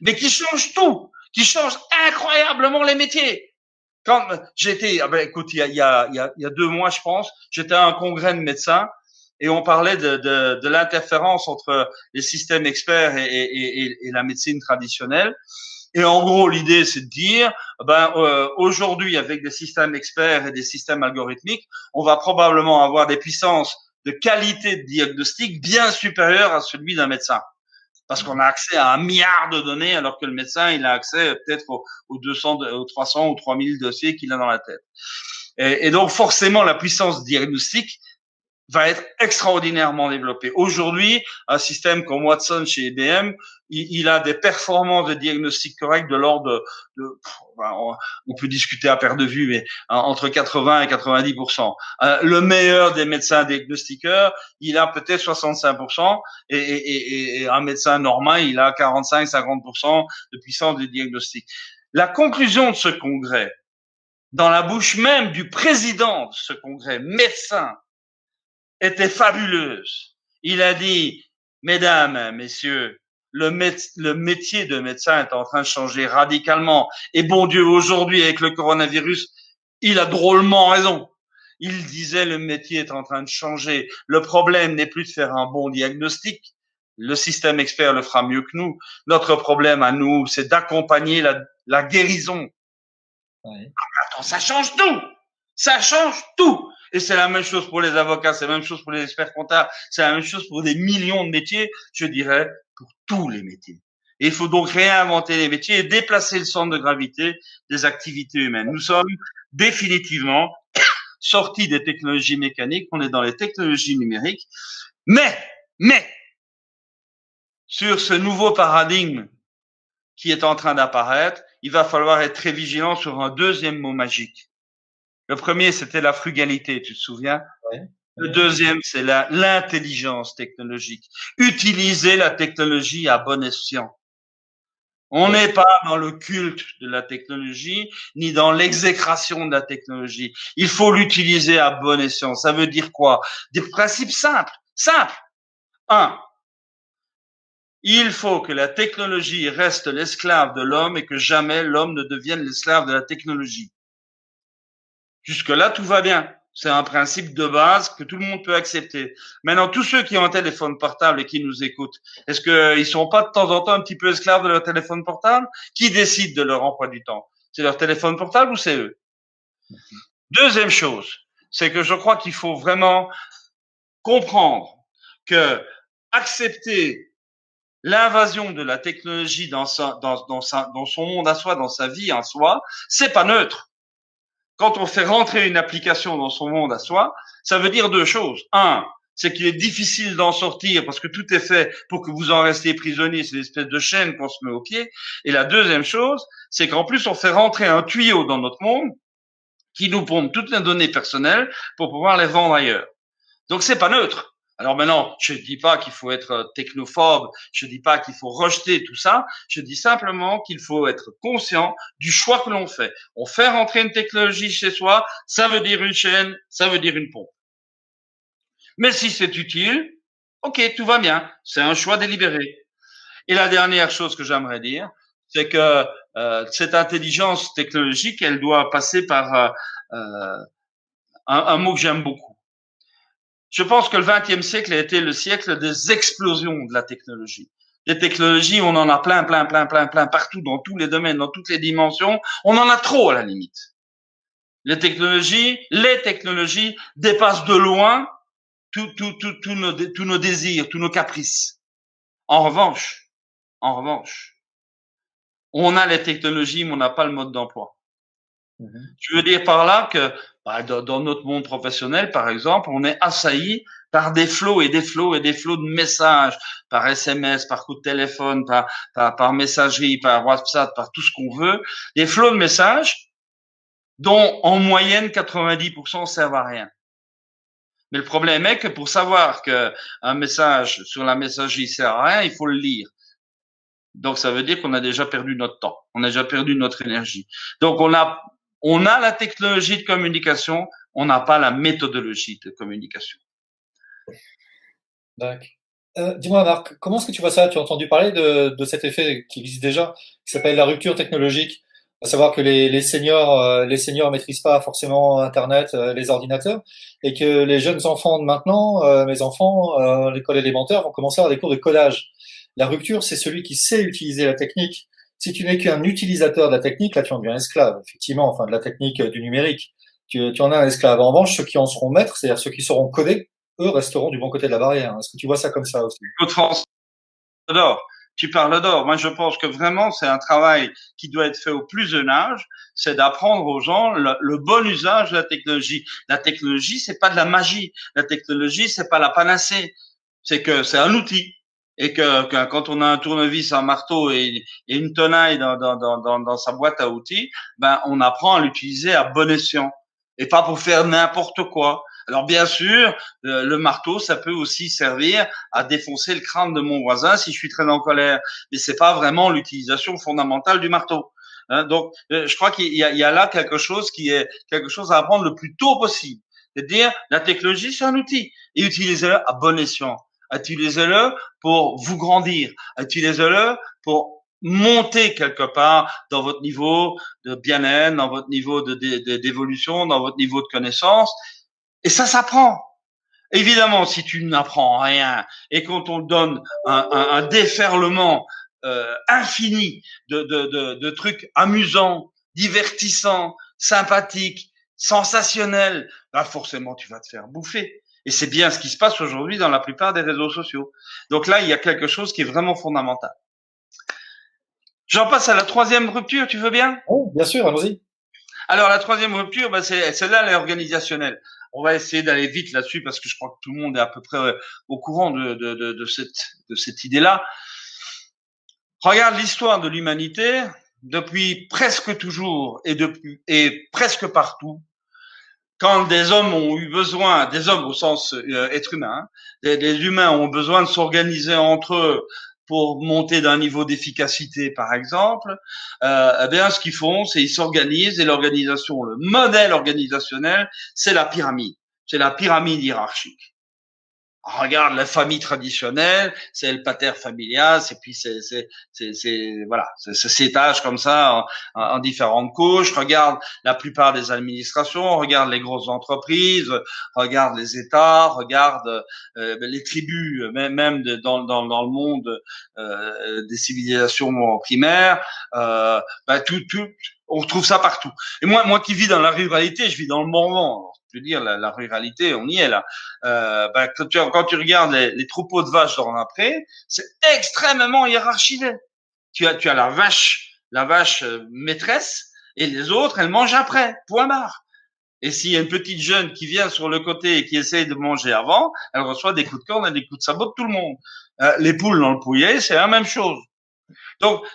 mais qui change tout, qui change incroyablement les métiers. Quand j'étais, écoute, il y a 2 mois, je pense, j'étais à un congrès de médecins et on parlait de l'interférence entre les systèmes experts et la médecine traditionnelle. Et en gros, l'idée, c'est de dire, aujourd'hui, avec des systèmes experts et des systèmes algorithmiques, on va probablement avoir des puissances de qualité de diagnostic bien supérieures à celui d'un médecin. Parce qu'on a accès à 1 milliard de données, alors que le médecin, il a accès peut-être aux 200, aux 300 ou 3000 dossiers qu'il a dans la tête. Et donc, forcément, la puissance diagnostique va être extraordinairement développé. Aujourd'hui, un système comme Watson chez IBM, il a des performances de diagnostic correct de l'ordre on peut discuter à perte de vue, mais entre 80 et 90%. Le meilleur des médecins diagnostiqueurs, il a peut-être 65%, et un médecin normal, il a 45-50% de puissance de diagnostic. La conclusion de ce congrès, dans la bouche même du président de ce congrès, médecin, était fabuleuse. Il a dit, mesdames, messieurs, le métier de médecin est en train de changer radicalement. Et bon Dieu, aujourd'hui, avec le coronavirus, il a drôlement raison. Il disait, le métier est en train de changer. Le problème n'est plus de faire un bon diagnostic. Le système expert le fera mieux que nous. Notre problème à nous, c'est d'accompagner la guérison. Ouais. Attends, ça change tout. Ça change tout. Et c'est la même chose pour les avocats, c'est la même chose pour les experts comptables, c'est la même chose pour des millions de métiers, je dirais, pour tous les métiers. Et il faut donc réinventer les métiers et déplacer le centre de gravité des activités humaines. Nous sommes définitivement sortis des technologies mécaniques, on est dans les technologies numériques, mais, sur ce nouveau paradigme qui est en train d'apparaître, il va falloir être très vigilant sur un deuxième mot magique. Le premier, c'était la frugalité, tu te souviens? Ouais. Le deuxième, c'est l'intelligence technologique. Utiliser la technologie à bon escient. On n'est pas dans le culte de la technologie, ni dans l'exécration de la technologie. Il faut l'utiliser à bon escient. Ça veut dire quoi? Des principes simples. Simples. Un, il faut que la technologie reste l'esclave de l'homme et que jamais l'homme ne devienne l'esclave de la technologie. Jusque-là, tout va bien. C'est un principe de base que tout le monde peut accepter. Maintenant, tous ceux qui ont un téléphone portable et qui nous écoutent, est-ce qu'ils sont pas de temps en temps un petit peu esclaves de leur téléphone portable? Qui décide de leur emploi du temps? C'est leur téléphone portable ou c'est eux? Deuxième chose, c'est que je crois qu'il faut vraiment comprendre que accepter l'invasion de la technologie dans son monde à soi, dans sa vie en soi, c'est pas neutre. Quand on fait rentrer une application dans son monde à soi, ça veut dire deux choses. Un, c'est qu'il est difficile d'en sortir parce que tout est fait pour que vous en restiez prisonnier. C'est une espèce de chaîne qu'on se met au pied. Et la deuxième chose, c'est qu'en plus, on fait rentrer un tuyau dans notre monde qui nous pompe toutes les données personnelles pour pouvoir les vendre ailleurs. Donc, c'est pas neutre. Alors maintenant, je ne dis pas qu'il faut être technophobe, je ne dis pas qu'il faut rejeter tout ça, je dis simplement qu'il faut être conscient du choix que l'on fait. On fait rentrer une technologie chez soi, ça veut dire une chaîne, ça veut dire une pompe. Mais si c'est utile, ok, tout va bien, c'est un choix délibéré. Et la dernière chose que j'aimerais dire, c'est que cette intelligence technologique, elle doit passer par un mot que j'aime beaucoup. Je pense que le XXe siècle a été le siècle des explosions de la technologie. Les technologies, on en a plein partout, dans tous les domaines, dans toutes les dimensions. On en a trop à la limite. Les technologies dépassent de loin tous nos désirs, tous nos caprices. En revanche, on a les technologies, mais on n'a pas le mode d'emploi. Je veux dire par là que dans notre monde professionnel, par exemple, on est assailli par des flots et des flots et des flots de messages, par SMS, par coup de téléphone, par messagerie, par WhatsApp, par tout ce qu'on veut, des flots de messages dont en moyenne 90% servent à rien. Mais le problème est que pour savoir qu'un message sur la messagerie sert à rien, il faut le lire. Donc ça veut dire qu'on a déjà perdu notre temps, on a déjà perdu notre énergie. Donc on a la technologie de communication, on n'a pas la méthodologie de communication. D'accord. Dis-moi, Marc, comment est-ce que tu vois ça? Tu as entendu parler de cet effet qui existe déjà, qui s'appelle la rupture technologique, à savoir que les seniors maîtrisent pas forcément Internet, les ordinateurs, et que les jeunes enfants de maintenant, mes enfants, à l'école élémentaire, vont commencer à avoir des cours de codage. La rupture, c'est celui qui sait utiliser la technique. Si tu n'es qu'un utilisateur de la technique, là, tu en deviens esclave, effectivement, enfin, de la technique du numérique. Tu en as un esclave. En revanche, ceux qui en seront maîtres, c'est-à-dire ceux qui sauront coder, eux resteront du bon côté de la barrière. Est-ce que tu vois ça comme ça aussi? Claude France d'or. Tu parles d'or. Moi, je pense que vraiment, c'est un travail qui doit être fait au plus jeune âge. C'est d'apprendre aux gens le bon usage de la technologie. La technologie, c'est pas de la magie. La technologie, c'est pas la panacée. C'est que c'est un outil. Et que quand on a un tournevis, un marteau et une tenaille dans sa boîte à outils, ben, on apprend à l'utiliser à bon escient. Et pas pour faire n'importe quoi. Alors bien sûr, le marteau, ça peut aussi servir à défoncer le crâne de mon voisin si je suis très en colère, mais c'est pas vraiment l'utilisation fondamentale du marteau. Hein, donc, je crois qu'il y a là quelque chose qui est quelque chose à apprendre le plus tôt possible. C'est-à-dire, la technologie, c'est un outil et utilisez-le à bon escient. Utilisez-le pour vous grandir. Utilisez-le pour monter quelque part dans votre niveau de bien-être, dans votre niveau d'évolution, dans votre niveau de connaissance. Et ça s'apprend. Évidemment, si tu n'apprends rien et quand on te donne un déferlement infini de trucs amusants, divertissants, sympathiques, sensationnel, bah forcément tu vas te faire bouffer. Et c'est bien ce qui se passe aujourd'hui dans la plupart des réseaux sociaux. Donc là, il y a quelque chose qui est vraiment fondamental. J'en passe à la troisième rupture, tu veux bien? Oh, bien sûr, allons-y. Alors la troisième rupture, bah, c'est celle-là, elle est organisationnelle. On va essayer d'aller vite là-dessus parce que je crois que tout le monde est à peu près au courant de cette idée-là. Regarde l'histoire de l'humanité depuis presque toujours et presque partout. Quand des hommes ont eu besoin, des hommes au sens être humain, des humains ont besoin de s'organiser entre eux pour monter d'un niveau d'efficacité, par exemple, eh bien, ce qu'ils font, c'est ils s'organisent et l'organisation, le modèle organisationnel, c'est la pyramide. C'est la pyramide hiérarchique. Regarde la famille traditionnelle, c'est le pater familias, et puis voilà, c'est cet étage comme ça en différentes couches. Regarde la plupart des administrations, regarde les grosses entreprises, regarde les États, regarde les tribus, même dans le monde des civilisations primaires. Tout, on retrouve ça partout. Et moi qui vis dans la ruralité, je vis dans le Morvan. Je veux dire, la ruralité, on y est là. Quand tu regardes les troupeaux de vaches dans la prairie, c'est extrêmement hiérarchisé. Tu as la vache maîtresse, et les autres, elles mangent après, point barre. Et s'il y a une petite jeune qui vient sur le côté et qui essaye de manger avant, elle reçoit des coups de corne et des coups de sabot de tout le monde. Les poules dans le pouillet, c'est la même chose. Donc,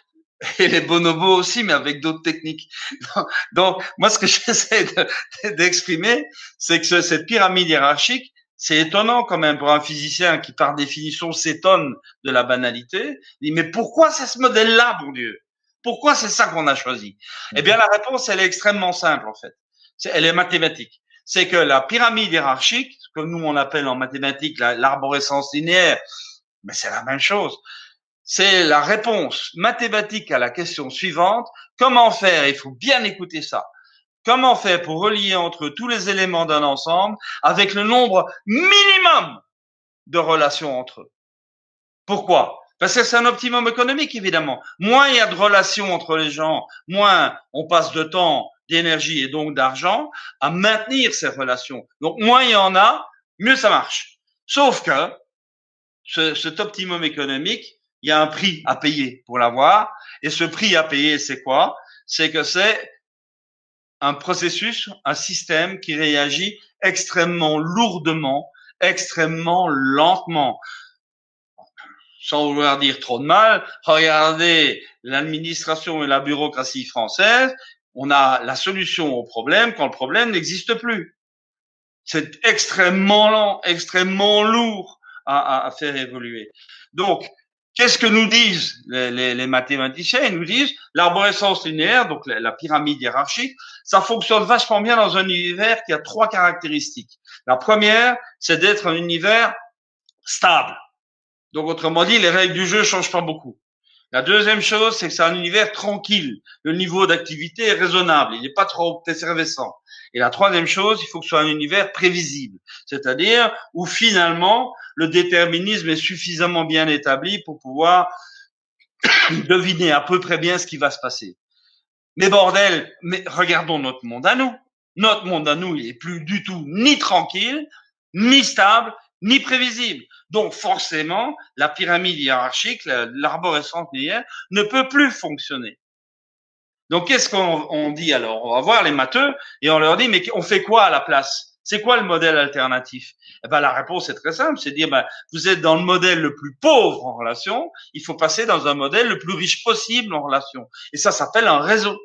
et les bonobos aussi, mais avec d'autres techniques. Donc, moi, ce que j'essaie d'exprimer, c'est que cette pyramide hiérarchique, c'est étonnant quand même pour un physicien qui, par définition, s'étonne de la banalité. Il dit, mais pourquoi c'est ce modèle-là, bon Dieu? Pourquoi c'est ça qu'on a choisi? Eh bien, la réponse, elle est extrêmement simple, en fait. Elle est mathématique. C'est que la pyramide hiérarchique, ce que nous, on appelle en mathématiques l'arborescence linéaire, mais c'est la même chose. C'est la réponse mathématique à la question suivante. Comment faire? Il faut bien écouter ça. Comment faire pour relier entre tous les éléments d'un ensemble avec le nombre minimum de relations entre eux? Pourquoi? Parce que c'est un optimum économique, évidemment. Moins il y a de relations entre les gens, moins on passe de temps, d'énergie et donc d'argent à maintenir ces relations. Donc, moins il y en a, mieux ça marche. Sauf que cet optimum économique, il y a un prix à payer pour l'avoir. Et ce prix à payer, c'est quoi? C'est que c'est un processus, un système qui réagit extrêmement lourdement, extrêmement lentement. Sans vouloir dire trop de mal, regardez l'administration et la bureaucratie française, on a la solution au problème quand le problème n'existe plus. C'est extrêmement lent, extrêmement lourd à faire évoluer. Donc, qu'est-ce que nous disent les mathématiciens? Ils nous disent l'arborescence linéaire, donc la pyramide hiérarchique, ça fonctionne vachement bien dans un univers qui a trois caractéristiques. La première, c'est d'être un univers stable. Donc, autrement dit, les règles du jeu changent pas beaucoup. La deuxième chose, c'est que c'est un univers tranquille. Le niveau d'activité est raisonnable. Il n'est pas trop effervescent. Et la troisième chose, il faut que ce soit un univers prévisible. C'est-à-dire où finalement, le déterminisme est suffisamment bien établi pour pouvoir deviner à peu près bien ce qui va se passer. Mais bordel, mais regardons notre monde à nous. Notre monde à nous, il est plus du tout ni tranquille, ni stable, ni prévisible. Donc forcément, la pyramide hiérarchique, l'arborescence linéaire, ne peut plus fonctionner. Donc qu'est-ce qu'on dit alors? On va voir les matheux et on leur dit, mais on fait quoi à la place? C'est quoi le modèle alternatif? Eh ben, la réponse est très simple, c'est de dire, vous êtes dans le modèle le plus pauvre en relation, il faut passer dans un modèle le plus riche possible en relation. Et ça s'appelle un réseau.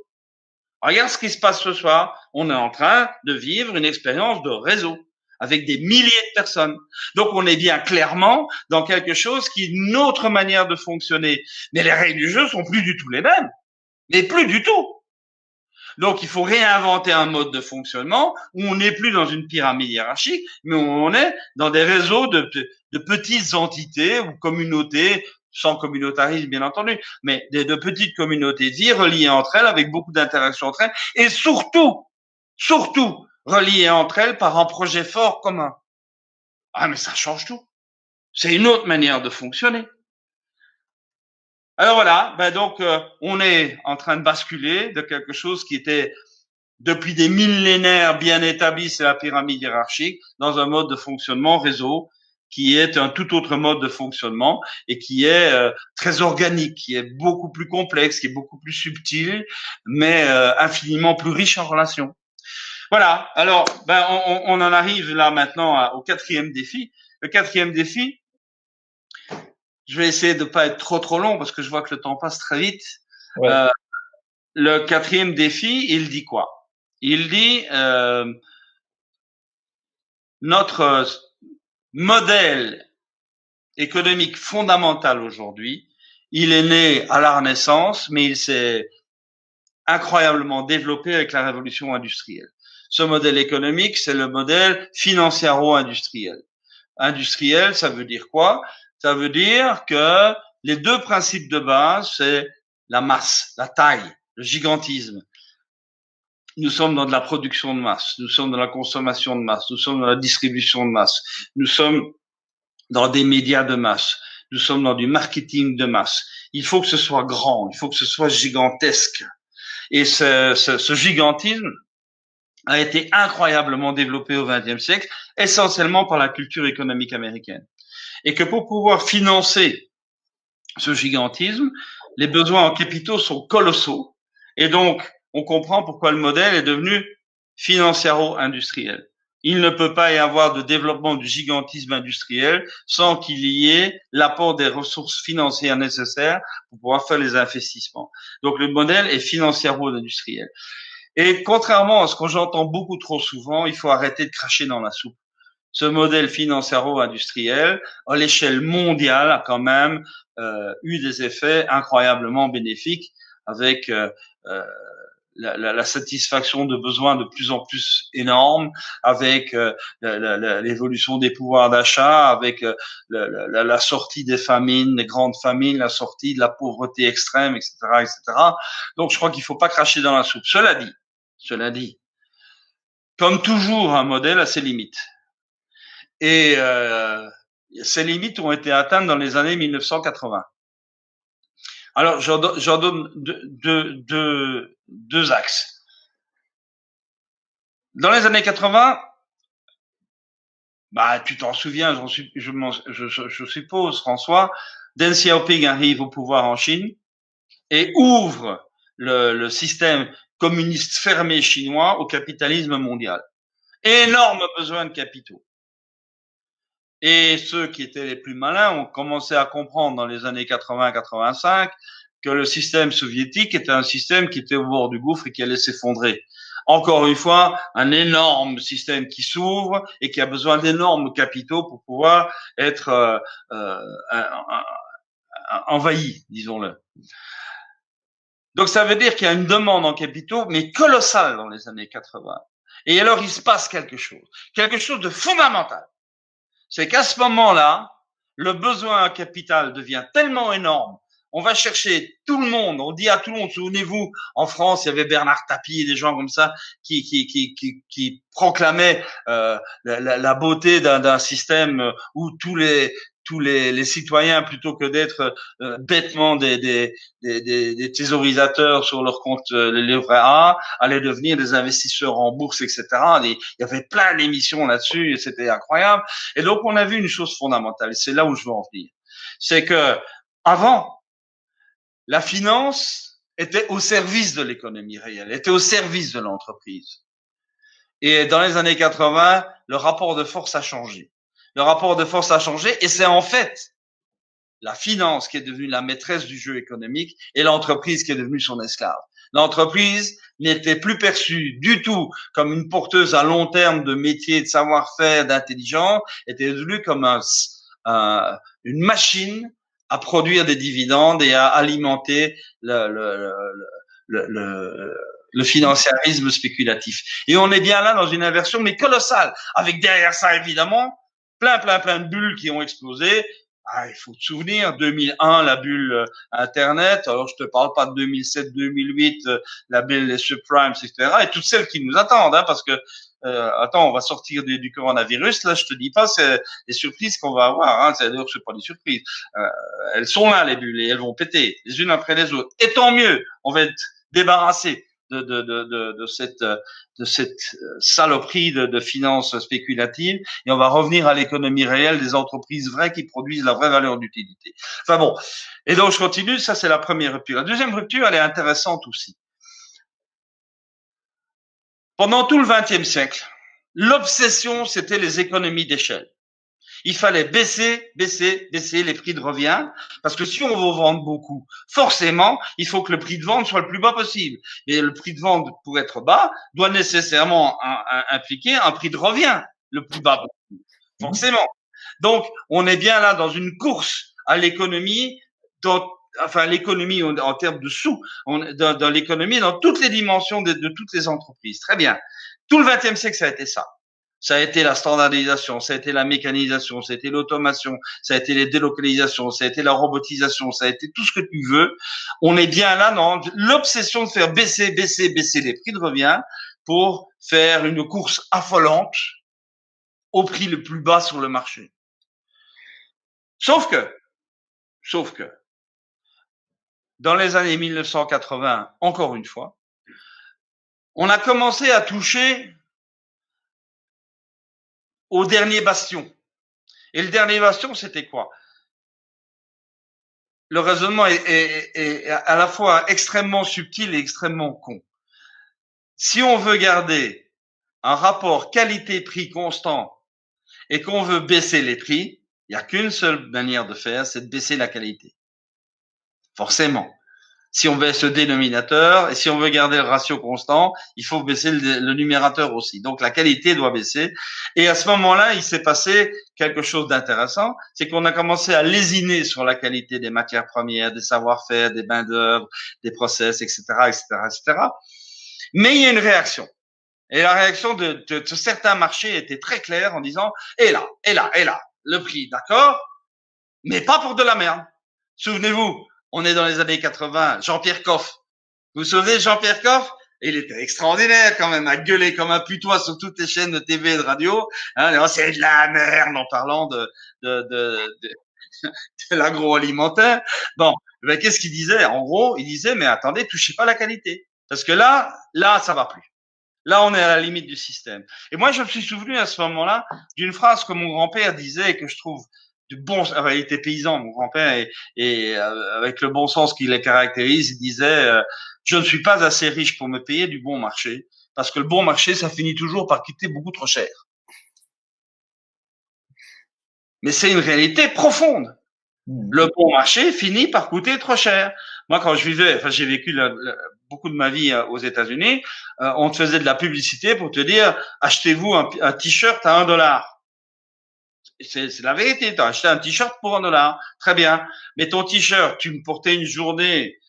Regarde ce qui se passe ce soir. On est en train de vivre une expérience de réseau avec des milliers de personnes. Donc, on est bien clairement dans quelque chose qui est une autre manière de fonctionner. Mais les règles du jeu sont plus du tout les mêmes. Mais plus du tout. Donc, il faut réinventer un mode de fonctionnement où on n'est plus dans une pyramide hiérarchique, mais où on est dans des réseaux de petites entités ou communautés, sans communautarisme bien entendu, mais de petites communautés de vie reliées entre elles avec beaucoup d'interactions entre elles et surtout reliées entre elles par un projet fort commun. Ah, mais ça change tout. C'est une autre manière de fonctionner. Alors voilà, donc on est en train de basculer de quelque chose qui était depuis des millénaires bien établi, c'est la pyramide hiérarchique, dans un mode de fonctionnement réseau qui est un tout autre mode de fonctionnement et qui est très organique, qui est beaucoup plus complexe, qui est beaucoup plus subtil, mais infiniment plus riche en relations. Voilà. Alors, on en arrive là maintenant au quatrième défi. Le quatrième défi, je vais essayer de pas être trop long parce que je vois que le temps passe très vite. Ouais. Le quatrième défi, il dit quoi? Il dit notre modèle économique fondamental aujourd'hui, il est né à la Renaissance, mais il s'est incroyablement développé avec la révolution industrielle. Ce modèle économique, c'est le modèle financiero-industriel. Industriel, ça veut dire quoi? Ça veut dire que les deux principes de base, c'est la masse, la taille, le gigantisme. Nous sommes dans de la production de masse, nous sommes dans la consommation de masse, nous sommes dans la distribution de masse, nous sommes dans des médias de masse, nous sommes dans du marketing de masse. Il faut que ce soit grand, il faut que ce soit gigantesque. Et ce gigantisme a été incroyablement développé au XXe siècle, essentiellement par la culture économique américaine. Et que pour pouvoir financer ce gigantisme, les besoins en capitaux sont colossaux. Et donc, on comprend pourquoi le modèle est devenu financiero-industriel. Il ne peut pas y avoir de développement du gigantisme industriel sans qu'il y ait l'apport des ressources financières nécessaires pour pouvoir faire les investissements. Donc, le modèle est financiero-industriel. Et contrairement à ce que j'entends beaucoup trop souvent, il faut arrêter de cracher dans la soupe. Ce modèle financiero-industriel, à l'échelle mondiale, a quand même eu des effets incroyablement bénéfiques avec la satisfaction de besoins de plus en plus énormes, avec l'évolution des pouvoirs d'achat, avec la sortie des famines, des grandes famines, la sortie de la pauvreté extrême, etc., etc. Donc, je crois qu'il ne faut pas cracher dans la soupe. Cela dit, comme toujours, un modèle a ses limites. Et ces limites ont été atteintes dans les années 1980. Alors, j'en donne deux axes. Dans les années 80, tu t'en souviens, je suppose, François, Deng Xiaoping arrive au pouvoir en Chine et ouvre le système communiste fermé chinois au capitalisme mondial. Énorme besoin de capitaux. Et ceux qui étaient les plus malins ont commencé à comprendre dans les années 80-85 que le système soviétique était un système qui était au bord du gouffre et qui allait s'effondrer. Encore une fois, un énorme système qui s'ouvre et qui a besoin d'énormes capitaux pour pouvoir être envahi, disons-le. Donc ça veut dire qu'il y a une demande en capitaux, mais colossale dans les années 80. Et alors il se passe quelque chose de fondamental. C'est qu'à ce moment-là, le besoin en capital devient tellement énorme. On va chercher tout le monde. On dit à tout le monde, souvenez-vous, en France, il y avait Bernard Tapie et des gens comme ça qui proclamaient la beauté d'un système où tous les citoyens, plutôt que d'être bêtement des thésaurisateurs sur leur compte les livrets A, allaient devenir des investisseurs en bourse, etc. Il y avait plein d'émissions là-dessus et c'était incroyable. Et donc, on a vu une chose fondamentale, et c'est là où je veux en venir. C'est que, avant, la finance était au service de l'économie réelle, était au service de l'entreprise. Et dans les années 80, le rapport de force a changé. Le rapport de force a changé et c'est en fait la finance qui est devenue la maîtresse du jeu économique et l'entreprise qui est devenue son esclave. L'entreprise n'était plus perçue du tout comme une porteuse à long terme de métiers, de savoir-faire, d'intelligence, était devenue comme une machine à produire des dividendes et à alimenter le financiarisme spéculatif. Et on est bien là dans une inversion, mais colossale, avec derrière ça, évidemment, plein de bulles qui ont explosé. Il faut te souvenir, 2001, la bulle Internet. Alors, je te parle pas de 2007, 2008, la bulle des subprimes, etc. Et toutes celles qui nous attendent, parce que attends, on va sortir du coronavirus. Là, je te dis pas, c'est les surprises qu'on va avoir. C'est-à-dire que c'est pas des surprises. Elles sont là, les bulles, et elles vont péter les unes après les autres. Et tant mieux, on va être débarrassé de cette saloperie de finances spéculatives et on va revenir à l'économie réelle des entreprises vraies qui produisent la vraie valeur d'utilité. Enfin bon. Et donc, je continue. Ça, c'est la première rupture. La deuxième rupture, elle est intéressante aussi. Pendant tout le XXe siècle, l'obsession, c'était les économies d'échelle. Il fallait baisser les prix de revient, parce que si on veut vendre beaucoup, forcément, il faut que le prix de vente soit le plus bas possible. Et le prix de vente, pour être bas, doit nécessairement impliquer un prix de revient le plus bas possible. Forcément. Donc, on est bien là dans une course à l'économie, l'économie en termes de sous, dans l'économie, dans toutes les dimensions de toutes les entreprises. Très bien. Tout le XXe siècle, ça a été ça. Ça a été la standardisation, ça a été la mécanisation, ça a été l'automation, ça a été les délocalisations, ça a été la robotisation, ça a été tout ce que tu veux. On est bien là dans l'obsession de faire baisser les prix de revient pour faire une course affolante au prix le plus bas sur le marché. Sauf que, dans les années 1980, encore une fois, on a commencé à toucher au dernier bastion. Et le dernier bastion, c'était quoi? Le raisonnement est à la fois extrêmement subtil et extrêmement con. Si on veut garder un rapport qualité-prix constant et qu'on veut baisser les prix, il n'y a qu'une seule manière de faire, c'est de baisser la qualité. Forcément. Si on baisse le dénominateur et si on veut garder le ratio constant, il faut baisser le numérateur aussi. Donc la qualité doit baisser. Et à ce moment-là, il s'est passé quelque chose d'intéressant, c'est qu'on a commencé à lésiner sur la qualité des matières premières, des savoir-faire, des main-d'œuvre, des process, etc., etc., etc. Mais il y a une réaction. Et la réaction de certains marchés était très claire en disant et là, le prix, d'accord, mais pas pour de la merde. Souvenez-vous, on est dans les années 80, Jean-Pierre Coff. Vous vous souvenez de Jean-Pierre Coff? Il était extraordinaire quand même, à gueuler comme un putois sur toutes les chaînes de TV et de radio. Hein, c'est de la merde en parlant de l'agroalimentaire. Bon, ben, qu'est-ce qu'il disait? En gros, il disait, mais attendez, touchez pas la qualité. Parce que là, ça va plus. Là, on est à la limite du système. Et moi, je me suis souvenu à ce moment-là d'une phrase que mon grand-père disait et que je trouve du bon. Enfin, il était paysan, mon grand-père, et avec le bon sens qui les caractérise, il disait je ne suis pas assez riche pour me payer du bon marché, parce que le bon marché, ça finit toujours par coûter beaucoup trop cher. Mais c'est une réalité profonde. Le bon marché finit par coûter trop cher. Moi, quand je vivais, enfin, j'ai vécu beaucoup de ma vie aux États-Unis, on te faisait de la publicité pour te dire achetez-vous un t-shirt à $1. C'est la vérité. Tu as acheté un t-shirt pour $1. Très bien. Mais ton t-shirt, tu me portais une journée.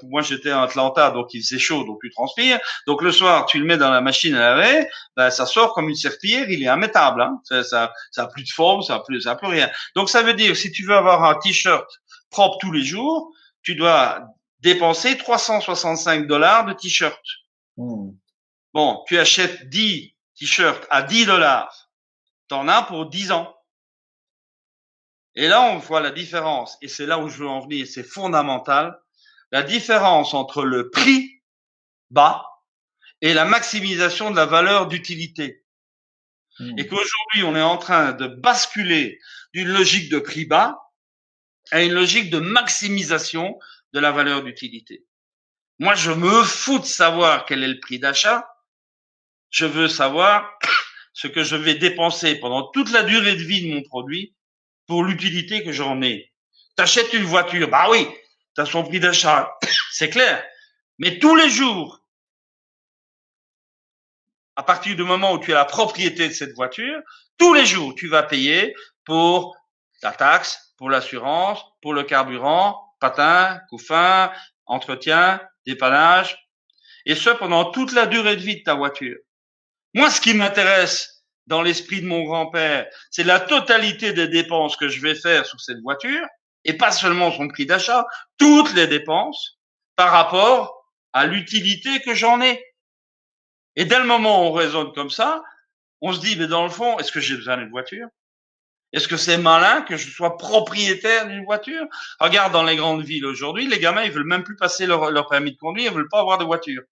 Moi, j'étais à Atlanta, donc il faisait chaud, donc tu transpires. Donc le soir, tu le mets dans la machine à laver, ben, ça sort comme une serpillière, il est immétable. Hein. Ça a plus de forme, ça a plus rien. Donc ça veut dire, si tu veux avoir un t-shirt propre tous les jours, tu dois dépenser $365 de t-shirt. Bon, tu achètes 10 t-shirts à $10, t'en as pour 10 ans. Et là, on voit la différence, et c'est là où je veux en venir, c'est fondamental. La différence entre le prix bas et la maximisation de la valeur d'utilité. Et qu'aujourd'hui, on est en train de basculer d'une logique de prix bas à une logique de maximisation de la valeur d'utilité. Moi, je me fous de savoir quel est le prix d'achat. Je veux savoir ce que je vais dépenser pendant toute la durée de vie de mon produit pour l'utilité que j'en ai. T'achètes une voiture, bah oui, t'as son prix d'achat, c'est clair. Mais tous les jours, à partir du moment où tu as la propriété de cette voiture, tous les jours, tu vas payer pour la taxe, pour l'assurance, pour le carburant, patin, couffin, entretien, dépannage, et ce pendant toute la durée de vie de ta voiture. Moi, ce qui m'intéresse dans l'esprit de mon grand-père, c'est la totalité des dépenses que je vais faire sur cette voiture, et pas seulement son prix d'achat, toutes les dépenses par rapport à l'utilité que j'en ai. Et dès le moment où on raisonne comme ça, on se dit, mais dans le fond, est-ce que j'ai besoin d'une voiture? Est-ce que c'est malin que je sois propriétaire d'une voiture? Regarde, dans les grandes villes aujourd'hui, les gamins, ils veulent même plus passer leur permis de conduire, ils veulent pas avoir de voiture.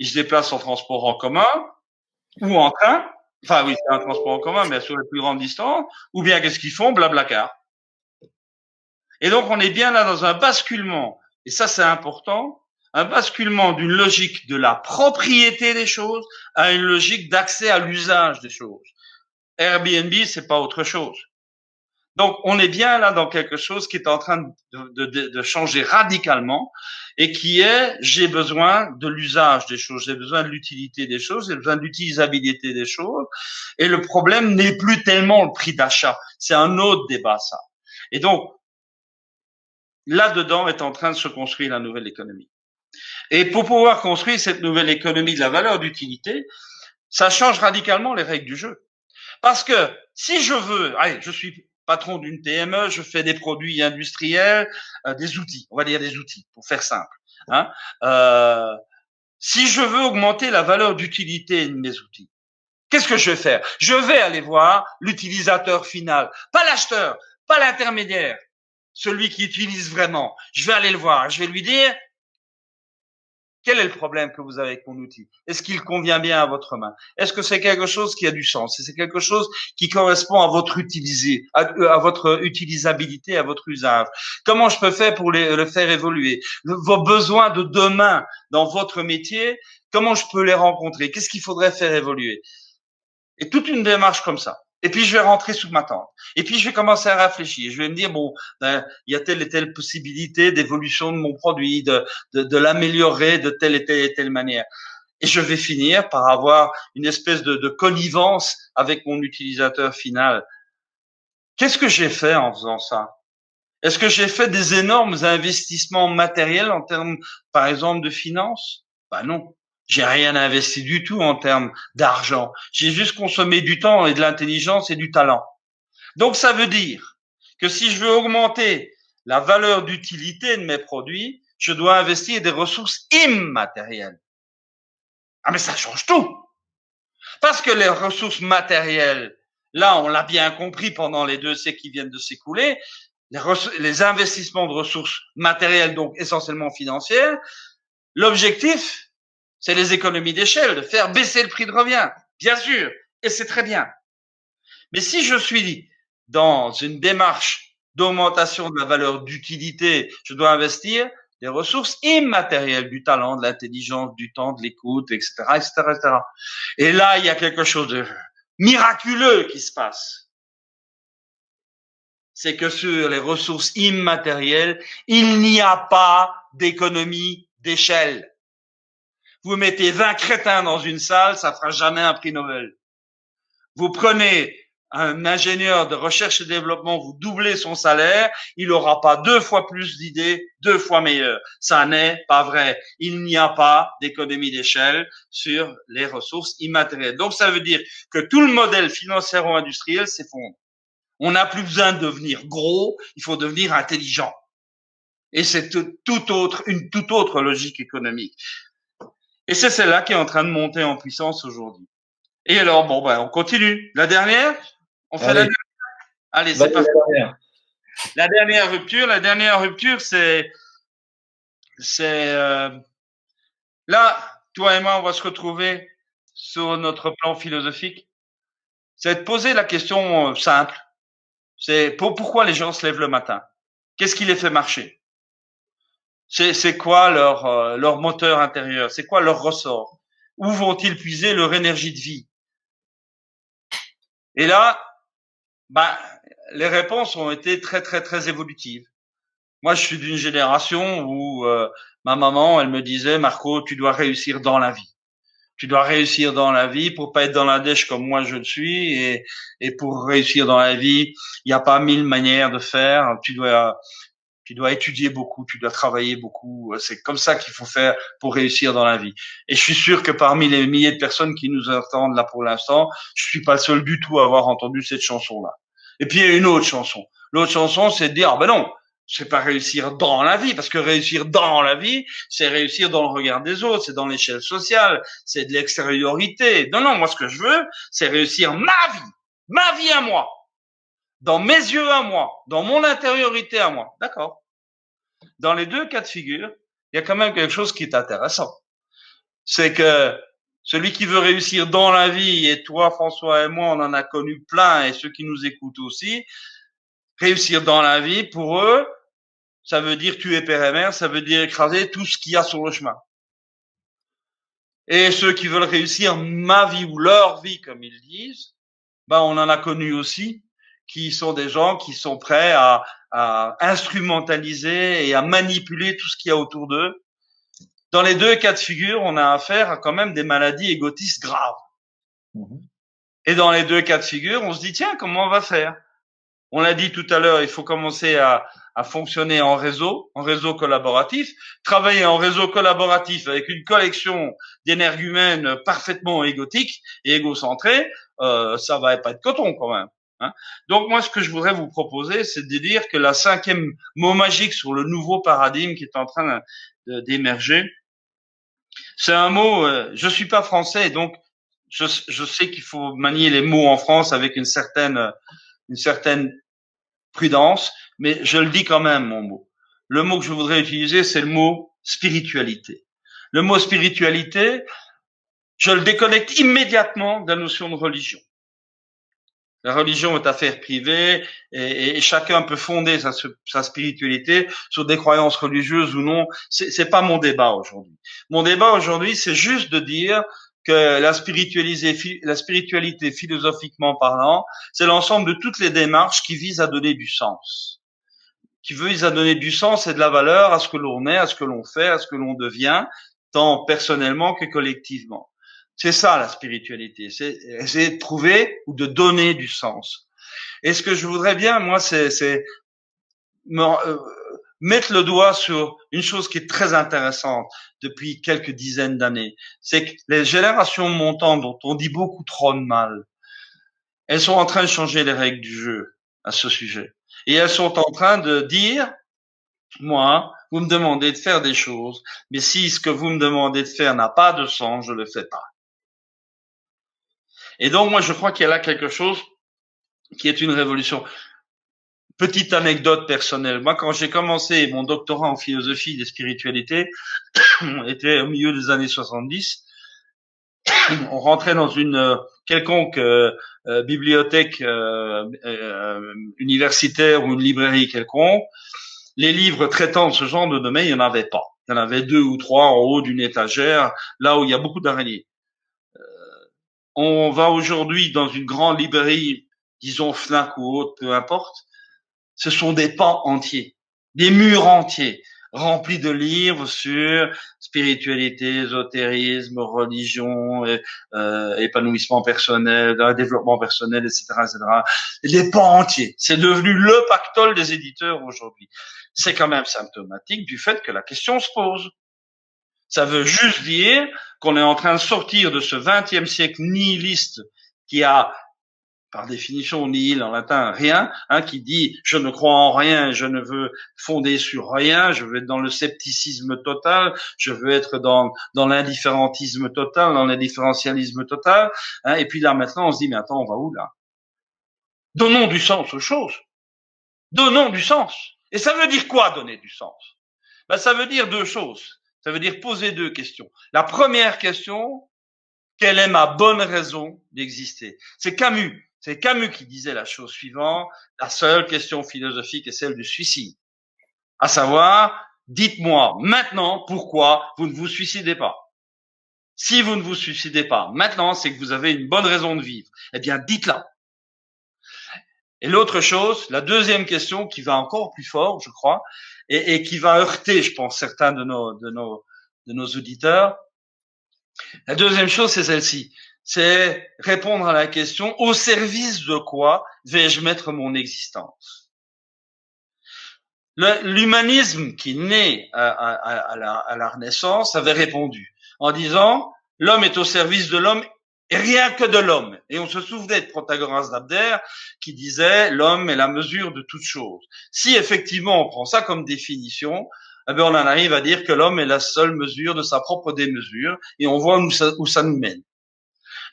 Il se déplace en transport en commun ou en train. Enfin oui, c'est un transport en commun, mais sur les plus grandes distances. Ou bien qu'est-ce qu'ils font? Blablacar. Et donc on est bien là dans un basculement. Et ça c'est important. Un basculement d'une logique de la propriété des choses à une logique d'accès à l'usage des choses. Airbnb, c'est pas autre chose. Donc, on est bien là dans quelque chose qui est en train de changer radicalement et qui est, j'ai besoin de l'usage des choses, j'ai besoin de l'utilité des choses, j'ai besoin de l'utilisabilité des choses. Et le problème n'est plus tellement le prix d'achat. C'est un autre débat, ça. Et donc, là-dedans est en train de se construire la nouvelle économie. Et pour pouvoir construire cette nouvelle économie de la valeur d'utilité, ça change radicalement les règles du jeu. Parce que si je veux, allez, je suis patron d'une PME, je fais des produits industriels, des outils, on va dire des outils, pour faire simple. Hein. Si je veux augmenter la valeur d'utilité de mes outils, qu'est-ce que je vais faire? Je vais aller voir l'utilisateur final, pas l'acheteur, pas l'intermédiaire, celui qui utilise vraiment. Je vais aller le voir, je vais lui dire, quel est le problème que vous avez avec mon outil? Est-ce qu'il convient bien à votre main? Est-ce que c'est quelque chose qui a du sens? Est-ce que c'est quelque chose qui correspond à votre à votre utilisabilité, à votre usage? Comment je peux faire pour le faire évoluer? Vos besoins de demain dans votre métier, comment je peux les rencontrer? Qu'est-ce qu'il faudrait faire évoluer? Et toute une démarche comme ça. Et puis, je vais rentrer sous ma tente. Et puis, je vais commencer à réfléchir. Je vais me dire, bon, ben, il y a telle et telle possibilité d'évolution de mon produit, de l'améliorer de telle et telle manière. Et je vais finir par avoir une espèce de connivence avec mon utilisateur final. Qu'est-ce que j'ai fait en faisant ça? Est-ce que j'ai fait des énormes investissements matériels en termes, par exemple, de finances? Ben non. J'ai rien investi du tout en termes d'argent. J'ai juste consommé du temps et de l'intelligence et du talent. Donc, ça veut dire que si je veux augmenter la valeur d'utilité de mes produits, je dois investir des ressources immatérielles. Ah, mais ça change tout. Parce que les ressources matérielles, là, on l'a bien compris pendant les 2 siècles qui viennent de s'écouler, les investissements de ressources matérielles, donc essentiellement financières, l'objectif, c'est les économies d'échelle, de faire baisser le prix de revient, bien sûr, et c'est très bien. Mais si je suis dans une démarche d'augmentation de la valeur d'utilité, je dois investir des ressources immatérielles, du talent, de l'intelligence, du temps, de l'écoute, etc., etc., etc. Et là, il y a quelque chose de miraculeux qui se passe. C'est que sur les ressources immatérielles, il n'y a pas d'économie d'échelle. Vous mettez 20 crétins dans une salle, ça fera jamais un prix Nobel. Vous prenez un ingénieur de recherche et développement, vous doublez son salaire, il n'aura pas 2 fois plus d'idées, 2 fois meilleures. Ça n'est pas vrai. Il n'y a pas d'économie d'échelle sur les ressources immatérielles. Donc, ça veut dire que tout le modèle financiero-industriel s'effondre. On n'a plus besoin de devenir gros, il faut devenir intelligent. Et c'est une toute autre logique économique. Et c'est celle-là qui est en train de monter en puissance aujourd'hui. Et alors, bon, ben, on continue. La dernière? On fait la dernière? Allez, c'est parti. La dernière rupture, c'est là, toi et moi, on va se retrouver sur notre plan philosophique. C'est de poser la question simple. C'est pourquoi les gens se lèvent le matin? Qu'est-ce qui les fait marcher? C'est quoi leur moteur intérieur? C'est quoi leur ressort? Où vont-ils puiser leur énergie de vie? Et là, bah, les réponses ont été très, très, très évolutives. Moi, je suis d'une génération où ma maman, elle me disait, Marco, tu dois réussir dans la vie. Tu dois réussir dans la vie pour pas être dans la dèche comme moi je le suis. Et pour réussir dans la vie, il n'y a pas 1000 manières de faire. Tu dois étudier beaucoup, tu dois travailler beaucoup. C'est comme ça qu'il faut faire pour réussir dans la vie. Et je suis sûr que parmi les milliers de personnes qui nous entendent là pour l'instant, je suis pas le seul du tout à avoir entendu cette chanson-là. Et puis il y a une autre chanson. L'autre chanson, c'est de dire, ah ben non, c'est pas réussir dans la vie, parce que réussir dans la vie, c'est réussir dans le regard des autres, c'est dans l'échelle sociale, c'est de l'extériorité. Non, non, moi ce que je veux, c'est réussir ma vie à moi, dans mes yeux à moi, dans mon intériorité à moi. D'accord. Dans les 2 cas de figure, il y a quand même quelque chose qui est intéressant. c'est que celui qui veut réussir dans la vie, et toi, François et moi, on en a connu plein, et ceux qui nous écoutent aussi, réussir dans la vie, pour eux, ça veut dire tuer père et mère, ça veut dire écraser tout ce qu'il y a sur le chemin. Et ceux qui veulent réussir ma vie ou leur vie, comme ils disent, ben on en a connu aussi, qui sont des gens qui sont prêts à instrumentaliser et à manipuler tout ce qu'il y a autour d'eux. Dans les deux cas de figure, on a affaire à quand même des maladies égotistes graves. Et dans les deux cas de figure, on se dit, tiens, comment on va faire? On l'a dit tout à l'heure, il faut commencer à fonctionner en réseau collaboratif, travailler en réseau collaboratif avec une collection d'énergumènes parfaitement égotiques et égocentrés, ça va pas être coton quand même. Hein. Donc moi, ce que je voudrais vous proposer, c'est de dire que la cinquième mot magique sur le nouveau paradigme qui est en train d'émerger, c'est un mot, je suis pas français, donc je sais qu'il faut manier les mots en France avec une certaine prudence, mais je le dis quand même, mon mot. Le mot que je voudrais utiliser, c'est le mot spiritualité. Le mot spiritualité, je le déconnecte immédiatement de la notion de religion. La religion est affaire privée et chacun peut fonder sa spiritualité sur des croyances religieuses ou non. C'est pas mon débat aujourd'hui. Mon débat aujourd'hui, c'est juste de dire que la spiritualité philosophiquement parlant, c'est l'ensemble de toutes les démarches qui visent à donner du sens. Qui visent à donner du sens et de la valeur à ce que l'on est, à ce que l'on fait, à ce que l'on devient, tant personnellement que collectivement. C'est ça la spiritualité, c'est essayer de trouver ou de donner du sens. Et ce que je voudrais bien, moi, c'est mettre le doigt sur une chose qui est très intéressante depuis quelques dizaines d'années. C'est que les générations montantes, dont on dit beaucoup trop de mal, elles sont en train de changer les règles du jeu à ce sujet. Et elles sont en train de dire, moi, vous me demandez de faire des choses, mais si ce que vous me demandez de faire n'a pas de sens, je le fais pas. Et donc, moi, je crois qu'il y a là quelque chose qui est une révolution. Petite anecdote personnelle. Moi, quand j'ai commencé mon doctorat en philosophie des spiritualités, on était au milieu des années 70, on rentrait dans une quelconque bibliothèque universitaire ou une librairie quelconque. Les livres traitant de ce genre de domaine, il n'y en avait pas. Il y en avait 2 ou 3 en haut d'une étagère, là où il y a beaucoup d'araignées. On va aujourd'hui dans une grande librairie, disons Fnac ou autre, peu importe, ce sont des pans entiers, des murs entiers, remplis de livres sur spiritualité, ésotérisme, religion, épanouissement personnel, développement personnel, etc., etc. Des pans entiers. C'est devenu le pactole des éditeurs aujourd'hui. C'est quand même symptomatique du fait que la question se pose. Ça veut juste dire qu'on est en train de sortir de ce 20e siècle nihiliste qui a, par définition, nihil en latin, rien, qui dit je ne crois en rien, je ne veux fonder sur rien, je veux être dans le scepticisme total, je veux être dans l'indifférentisme total, dans l'indifférencialisme total, et puis là maintenant on se dit mais attends, on va où là? Donnons du sens aux choses. Donnons du sens. Et ça veut dire quoi donner du sens? Ben, ça veut dire 2 choses. Ça veut dire poser 2 questions. La première question, quelle est ma bonne raison d'exister? C'est Camus qui disait la chose suivante, la seule question philosophique est celle du suicide. À savoir, dites-moi maintenant pourquoi vous ne vous suicidez pas. Si vous ne vous suicidez pas maintenant, c'est que vous avez une bonne raison de vivre. Eh bien, dites-la. Et l'autre chose, la deuxième question qui va encore plus fort, je crois, et qui va heurter, je pense, certains de nos auditeurs. La deuxième chose, c'est celle-ci. C'est répondre à la question, au service de quoi vais-je mettre mon existence? L'humanisme qui naît à la Renaissance avait répondu en disant, l'homme est au service de l'homme et rien que de l'homme. Et on se souvenait de Protagoras d'Abdère qui disait l'homme est la mesure de toute chose. Si effectivement on prend ça comme définition, eh bien on en arrive à dire que l'homme est la seule mesure de sa propre démesure et on voit où ça nous mène.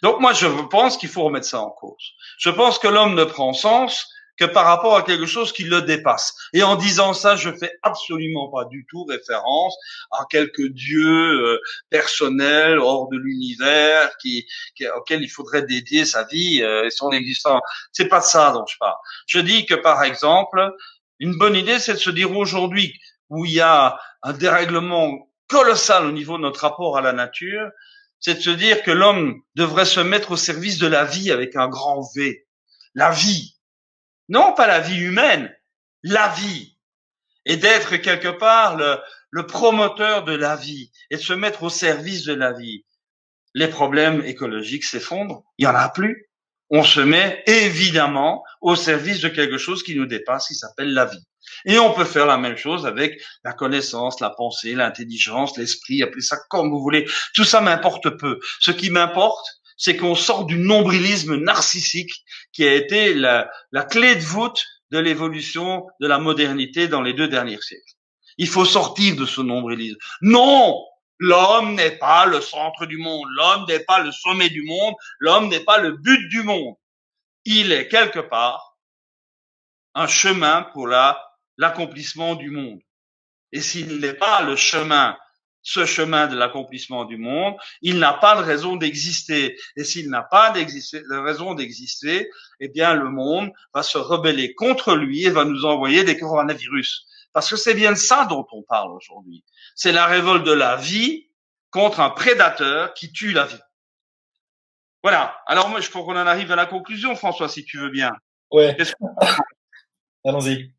Donc moi je pense qu'il faut remettre ça en cause. Je pense que l'homme ne prend sens que par rapport à quelque chose qui le dépasse. Et en disant ça, je fais absolument pas du tout référence à quelques dieux personnels hors de l'univers auquel il faudrait dédier sa vie et son existence. C'est pas de ça dont je parle. Je dis que par exemple, une bonne idée, c'est de se dire aujourd'hui où il y a un dérèglement colossal au niveau de notre rapport à la nature, c'est de se dire que l'homme devrait se mettre au service de la vie avec un grand V. La vie. Non pas la vie humaine, la vie. Et d'être quelque part le promoteur de la vie et de se mettre au service de la vie. Les problèmes écologiques s'effondrent, il n'y en a plus. On se met évidemment au service de quelque chose qui nous dépasse, qui s'appelle la vie. Et on peut faire la même chose avec la connaissance, la pensée, l'intelligence, l'esprit, appelez ça comme vous voulez. Tout ça m'importe peu. Ce qui m'importe, c'est qu'on sort du nombrilisme narcissique qui a été la clé de voûte de l'évolution de la modernité dans les 2 derniers siècles. Il faut sortir de ce nombrilisme. Non! L'homme n'est pas le centre du monde. L'homme n'est pas le sommet du monde. L'homme n'est pas le but du monde. Il est quelque part un chemin pour l'accomplissement du monde. Et s'il n'est pas ce chemin de l'accomplissement du monde, il n'a pas de raison d'exister. Et s'il n'a pas de raison d'exister, eh bien, le monde va se rebeller contre lui et va nous envoyer des coronavirus. Parce que c'est bien de ça dont on parle aujourd'hui. C'est la révolte de la vie contre un prédateur qui tue la vie. Voilà. Alors moi, je crois qu'on en arrive à la conclusion, François, si tu veux bien. Ouais. Allons-y.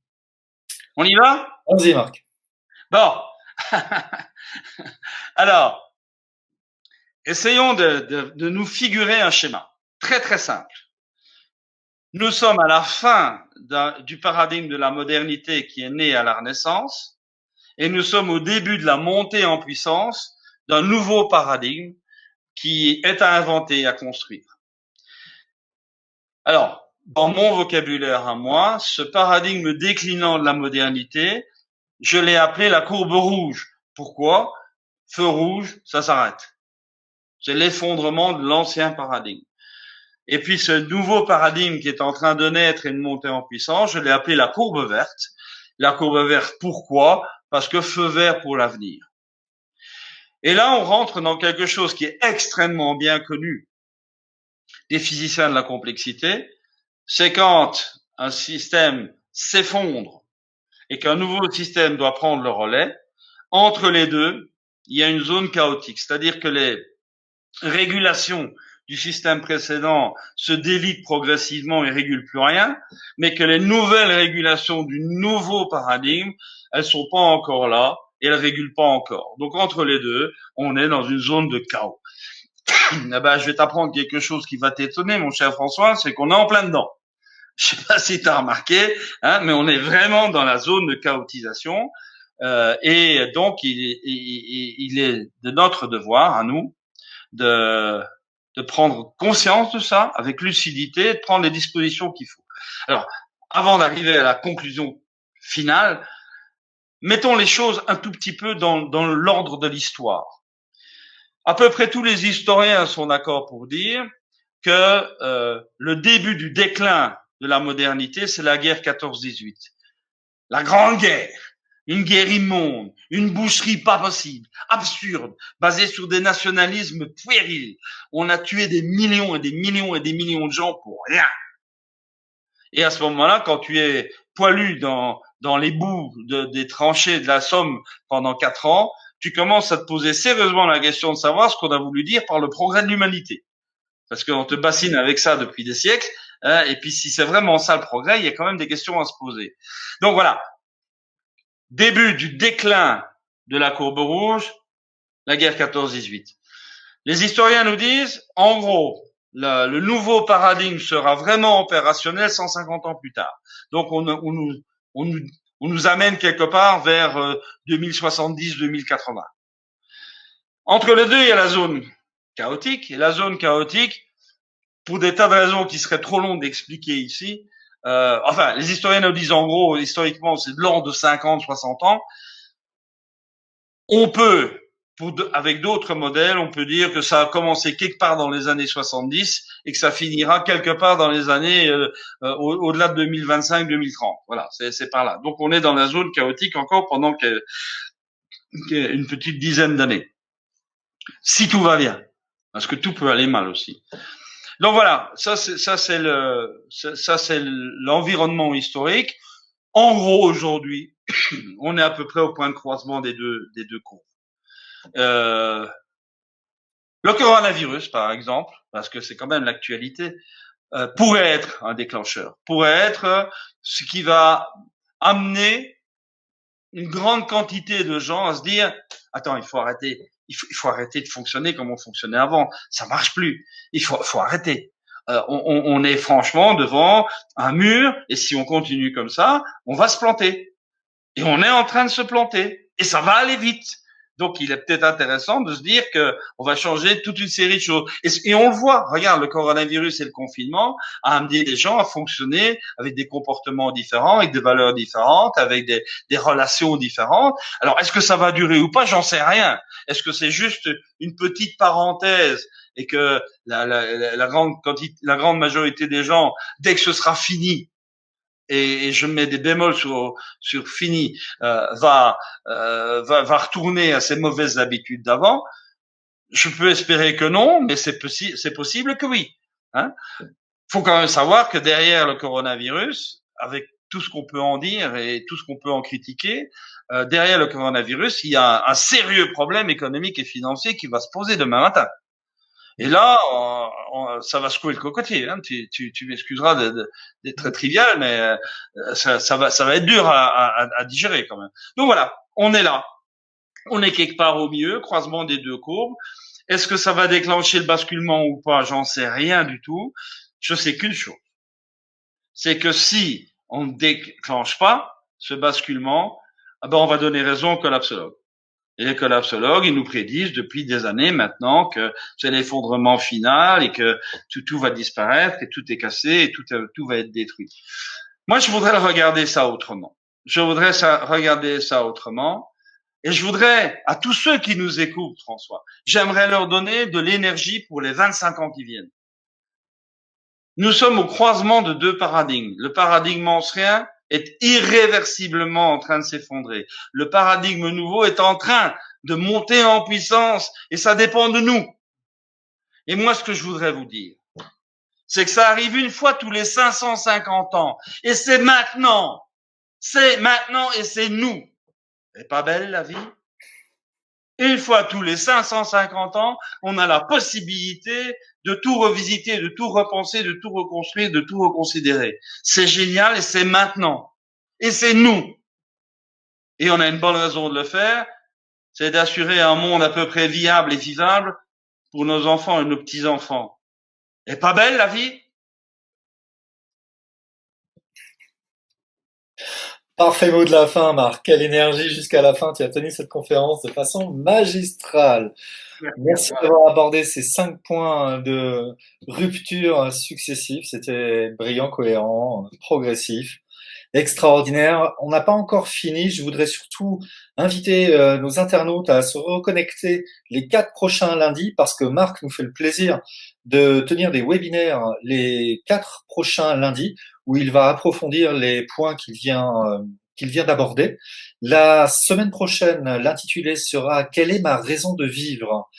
On y va? Allons-y, Marc. Bon. Alors, essayons de nous figurer un schéma très très simple. Nous sommes à la fin du paradigme de la modernité qui est né à la Renaissance et nous sommes au début de la montée en puissance d'un nouveau paradigme qui est à inventer, à construire. Alors, dans mon vocabulaire à moi, ce paradigme déclinant de la modernité, je l'ai appelé la courbe rouge. Pourquoi? Feu rouge, ça s'arrête. C'est l'effondrement de l'ancien paradigme. Et puis ce nouveau paradigme qui est en train de naître et de monter en puissance, je l'ai appelé la courbe verte. La courbe verte, pourquoi? Parce que feu vert pour l'avenir. Et là, on rentre dans quelque chose qui est extrêmement bien connu des physiciens de la complexité, c'est quand un système s'effondre et qu'un nouveau système doit prendre le relais, entre les deux, il y a une zone chaotique, c'est-à-dire que les régulations du système précédent se délitent progressivement et régulent plus rien, mais que les nouvelles régulations du nouveau paradigme, elles sont pas encore là et elles régulent pas encore. Donc entre les deux, on est dans une zone de chaos. Eh ben, je vais t'apprendre quelque chose qui va t'étonner, mon cher François, c'est qu'on est en plein dedans. Je sais pas si tu as remarqué, mais on est vraiment dans la zone de chaotisation. Et donc, il est de notre devoir, à nous, de prendre conscience de ça avec lucidité, de prendre les dispositions qu'il faut. Alors, avant d'arriver à la conclusion finale, mettons les choses un tout petit peu dans l'ordre de l'histoire. À peu près tous les historiens sont d'accord pour dire que le début du déclin de la modernité, c'est la guerre 14-18. La grande guerre. Une guerre immonde, une boucherie pas possible, absurde, basée sur des nationalismes puérils. On a tué des millions et des millions et des millions de gens pour rien. Et à ce moment-là, quand tu es poilu dans les boues des tranchées de la Somme pendant 4 ans, tu commences à te poser sérieusement la question de savoir ce qu'on a voulu dire par le progrès de l'humanité. Parce qu'on te bassine avec ça depuis des siècles, et puis si c'est vraiment ça le progrès, il y a quand même des questions à se poser. Donc voilà. Début du déclin de la courbe rouge, la guerre 14-18. Les historiens nous disent, en gros, le nouveau paradigme sera vraiment opérationnel 150 ans plus tard. Donc on nous amène quelque part vers 2070-2080. Entre les deux, il y a la zone chaotique. Et la zone chaotique, pour des tas de raisons qui seraient trop longues d'expliquer ici, enfin, les historiens nous disent en gros, historiquement, c'est de l'ordre de 50, 60 ans. On peut avec d'autres modèles, on peut dire que ça a commencé quelque part dans les années 70 et que ça finira quelque part dans les années au-delà de 2025-2030. Voilà, c'est par là. Donc on est dans la zone chaotique encore pendant une petite dizaine d'années, si tout va bien, parce que tout peut aller mal aussi. Donc voilà, ça c'est l'environnement historique. En gros, aujourd'hui, on est à peu près au point de croisement des deux courbes. Le coronavirus, par exemple, parce que c'est quand même l'actualité, pourrait être un déclencheur, pourrait être ce qui va amener une grande quantité de gens à se dire attends, il faut arrêter de fonctionner comme on fonctionnait avant, ça marche plus, il faut arrêter. On est franchement devant un mur et si on continue comme ça, on va se planter. Et on est en train de se planter et ça va aller vite. Donc, il est peut-être intéressant de se dire que on va changer toute une série de choses. Et on le voit. Regarde, le coronavirus et le confinement a amené des gens à fonctionner avec des comportements différents, avec des valeurs différentes, avec des relations différentes. Alors, est-ce que ça va durer ou pas? J'en sais rien. Est-ce que c'est juste une petite parenthèse et que la grande majorité des gens, dès que ce sera fini, et je mets des bémols sur fini, va retourner à ses mauvaises habitudes d'avant. Je peux espérer que non, mais c'est possible que oui. Hein. Faut quand même savoir que derrière le coronavirus, avec tout ce qu'on peut en dire et tout ce qu'on peut en critiquer, derrière le coronavirus, il y a un sérieux problème économique et financier qui va se poser demain matin. Et là, ça va secouer le cocotier. Hein. Tu m'excuseras d'être très trivial, mais ça va être dur à digérer quand même. Donc voilà, on est là. On est quelque part au milieu, croisement des deux courbes. Est-ce que ça va déclencher le basculement ou pas? J'en sais rien du tout. Je sais qu'une chose, c'est que si on ne déclenche pas ce basculement, on va donner raison aux collapsologues. Et les collapsologues, ils nous prédisent depuis des années maintenant que c'est l'effondrement final et que tout va disparaître, et tout est cassé et tout va être détruit. Moi, je voudrais regarder ça autrement. Regarder ça autrement. Et je voudrais, à tous ceux qui nous écoutent, François, j'aimerais leur donner de l'énergie pour les 25 ans qui viennent. Nous sommes au croisement de deux paradigmes. Le paradigme ancien est irréversiblement en train de s'effondrer. Le paradigme nouveau est en train de monter en puissance et ça dépend de nous. Et moi, ce que je voudrais vous dire, c'est que ça arrive une fois tous les 550 ans. Et c'est maintenant. C'est maintenant et c'est nous. Elle est pas belle, la vie? Une fois tous les 550 ans, on a la possibilité de tout revisiter, de tout repenser, de tout reconstruire, de tout reconsidérer. C'est génial et c'est maintenant. Et c'est nous. Et on a une bonne raison de le faire, c'est d'assurer un monde à peu près viable et vivable pour nos enfants et nos petits-enfants. Est pas belle la vie? Parfait mot de la fin, Marc. Quelle énergie jusqu'à la fin. Tu as tenu cette conférence de façon magistrale. Merci d'avoir abordé ces 5 points de rupture successifs. C'était brillant, cohérent, progressif, extraordinaire. On n'a pas encore fini. Je voudrais surtout inviter nos internautes à se reconnecter les 4 prochains lundis parce que Marc nous fait le plaisir de tenir des webinaires les 4 prochains lundis où il va approfondir les points qu'il vient d'aborder. La semaine prochaine, l'intitulé sera Quelle est ma raison de vivre?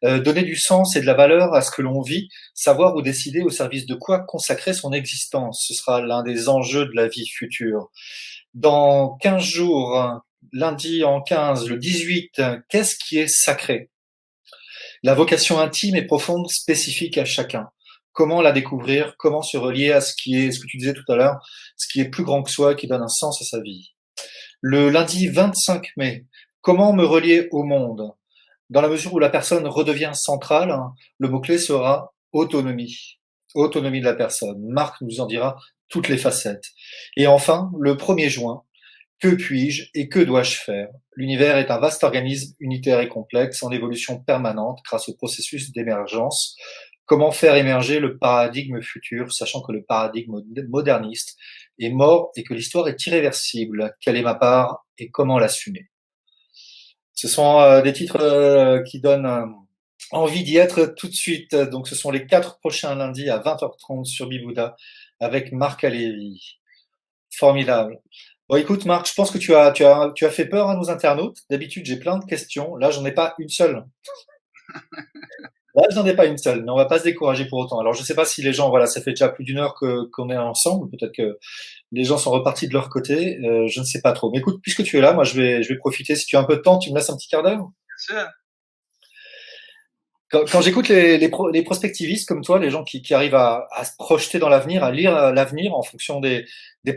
Donner du sens et de la valeur à ce que l'on vit, savoir ou décider au service de quoi consacrer son existence. Ce sera l'un des enjeux de la vie future. Dans 15 jours, lundi en 15, le 18, qu'est-ce qui est sacré? La vocation intime et profonde spécifique à chacun. Comment la découvrir? Comment se relier à ce que tu disais tout à l'heure, ce qui est plus grand que soi, qui donne un sens à sa vie. Le lundi 25 mai, comment me relier au monde? Dans la mesure où la personne redevient centrale, le mot-clé sera autonomie. Autonomie de la personne. Marc nous en dira toutes les facettes. Et enfin, le 1er juin, que puis-je et que dois-je faire? L'univers est un vaste organisme unitaire et complexe en évolution permanente grâce au processus d'émergence. Comment faire émerger le paradigme futur, sachant que le paradigme moderniste est mort et que l'histoire est irréversible? Quelle est ma part et comment l'assumer? Ce sont des titres qui donnent envie d'y être tout de suite. Donc, ce sont les 4 prochains lundis à 20h30 sur Bibouda avec Marc Alévi. Formidable. Bon, écoute, Marc, je pense que tu as fait peur à nos internautes. D'habitude, j'ai plein de questions. Là, j'en ai pas une seule. Là, j'en ai pas une seule, mais on va pas se décourager pour autant. Alors, je sais pas si les gens, voilà, ça fait déjà plus d'une heure qu'on est ensemble. Peut-être que les gens sont repartis de leur côté. Je ne sais pas trop. Mais écoute, puisque tu es là, moi, je vais profiter. Si tu as un peu de temps, tu me laisses un petit quart d'heure. C'est ça. Quand j'écoute les prospectivistes comme toi, les gens qui arrivent à se projeter dans l'avenir, à lire l'avenir en fonction des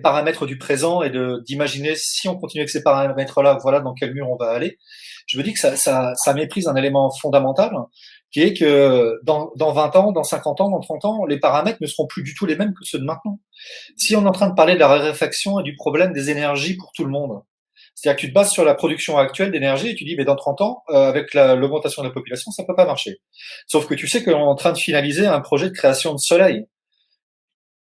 paramètres du présent et d'imaginer si on continue avec ces paramètres-là, voilà dans quel mur on va aller. Je me dis que ça méprise un élément fondamental, qui est que dans 20 ans, dans 50 ans, dans 30 ans, les paramètres ne seront plus du tout les mêmes que ceux de maintenant. Si on est en train de parler de la raréfaction et du problème des énergies pour tout le monde, c'est-à-dire que tu te bases sur la production actuelle d'énergie et tu dis, mais dans 30 ans, avec l'augmentation de la population, ça peut pas marcher. Sauf que tu sais qu'on est en train de finaliser un projet de création de soleil.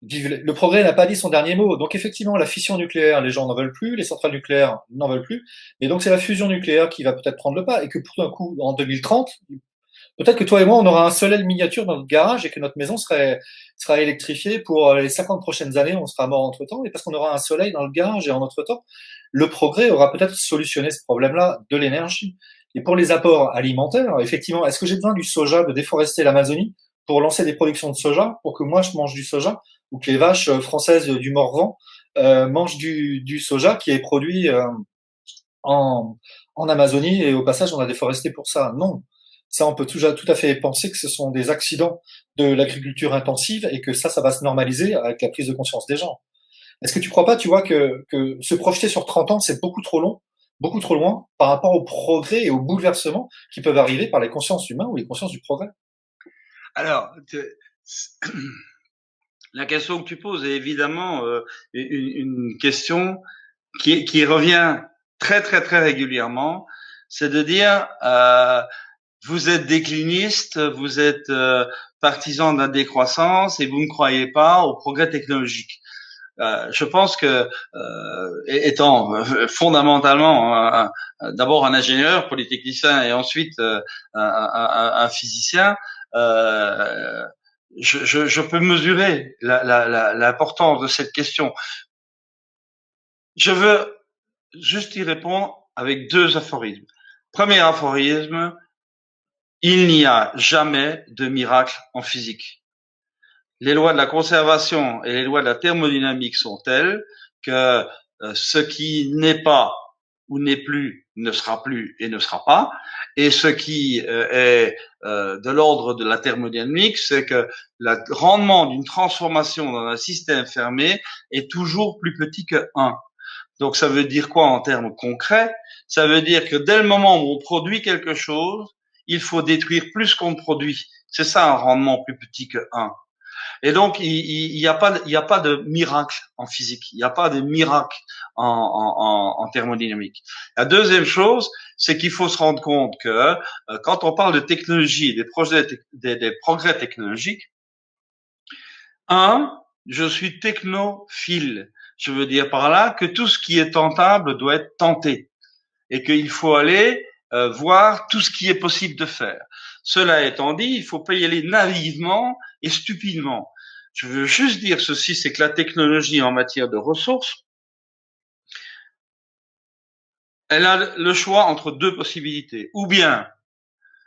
Le progrès n'a pas dit son dernier mot. Donc effectivement, la fission nucléaire, les gens n'en veulent plus, les centrales nucléaires n'en veulent plus. Et donc c'est la fusion nucléaire qui va peut-être prendre le pas et que pour un coup, en 2030, peut-être que toi et moi, on aura un soleil miniature dans notre garage et que notre maison sera électrifiée pour les 50 prochaines années. On sera mort entre-temps. Et parce qu'on aura un soleil dans le garage et en entre-temps, le progrès aura peut-être solutionné ce problème-là de l'énergie. Et pour les apports alimentaires, effectivement, est-ce que j'ai besoin du soja, de déforester l'Amazonie pour lancer des productions de soja, pour que moi je mange du soja, ou que les vaches françaises du Morvan mangent du soja qui est produit en, en Amazonie et au passage on a déforesté pour ça. Non. Ça, on peut tout à fait penser que ce sont des accidents de l'agriculture intensive et que ça va se normaliser avec la prise de conscience des gens. Est-ce que tu crois pas, tu vois, que se projeter sur 30 ans, c'est beaucoup trop long, beaucoup trop loin par rapport au progrès et aux bouleversements qui peuvent arriver par les consciences humaines ou les consciences du progrès? Alors, la question que tu poses est évidemment une question qui revient très très très régulièrement. C'est de dire vous êtes décliniste, vous êtes partisan de la décroissance et vous ne croyez pas au progrès technologique. Je pense que étant fondamentalement d'abord un ingénieur polytechnicien et ensuite un physicien, je peux mesurer l'importance de cette question. Je veux juste y répondre avec 2 aphorismes. Premier aphorisme, il n'y a jamais de miracle en physique. Les lois de la conservation et les lois de la thermodynamique sont telles que ce qui n'est pas ou n'est plus ne sera plus et ne sera pas. Et ce qui est de l'ordre de la thermodynamique, c'est que le rendement d'une transformation dans un système fermé est toujours plus petit que 1. Donc ça veut dire quoi en termes concrets? Ça veut dire que dès le moment où on produit quelque chose, il faut détruire plus qu'on produit. C'est ça un rendement plus petit que 1. Et donc, il y a pas de miracle en physique. Il n'y a pas de miracle en thermodynamique. La deuxième chose, c'est qu'il faut se rendre compte que quand on parle de technologie, des progrès technologiques, je suis technophile. Je veux dire par là que tout ce qui est tentable doit être tenté et qu'il faut aller voir tout ce qui est possible de faire. Cela étant dit, il faut pas y aller naïvement et stupidement. Je veux juste dire ceci, c'est que la technologie en matière de ressources, elle a le choix entre 2 possibilités. Ou bien,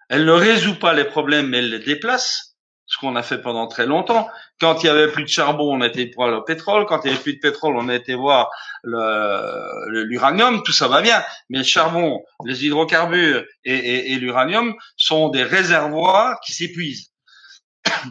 elle ne résout pas les problèmes, mais elle les déplace, ce qu'on a fait pendant très longtemps. Quand il y avait plus de charbon, on a été voir le pétrole. Quand il y avait plus de pétrole, on a été voir l'uranium. Tout ça va bien. Mais le charbon, les hydrocarbures et l'uranium sont des réservoirs qui s'épuisent.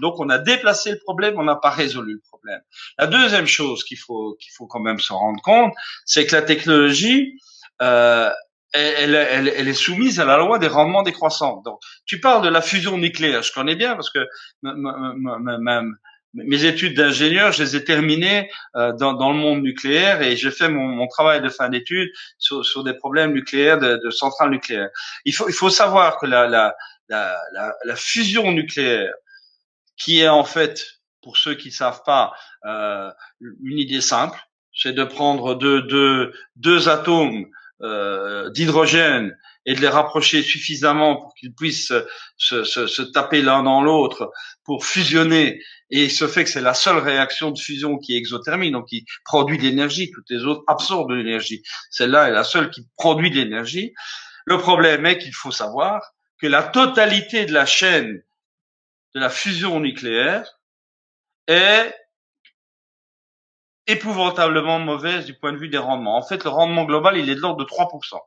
Donc, on a déplacé le problème, on n'a pas résolu le problème. La deuxième chose qu'il faut quand même se rendre compte, c'est que la technologie, elle est soumise à la loi des rendements décroissants. Donc, tu parles de la fusion nucléaire, je connais bien parce que mes études d'ingénieur, je les ai terminées dans le monde nucléaire et j'ai fait mon travail de fin d'études sur des problèmes nucléaires de centrales nucléaires. Il faut savoir que la fusion nucléaire, qui est en fait, pour ceux qui ne savent pas, une idée simple, c'est de prendre deux atomes d'hydrogène et de les rapprocher suffisamment pour qu'ils puissent se taper l'un dans l'autre pour fusionner. Et ce fait que c'est la seule réaction de fusion qui est exothermique, donc qui produit de l'énergie. Toutes les autres absorbent de l'énergie. Celle-là est la seule qui produit de l'énergie. Le problème est qu'il faut savoir que la totalité de la chaîne de la fusion nucléaire est épouvantablement mauvaise du point de vue des rendements. En fait, le rendement global, il est de l'ordre de 3%.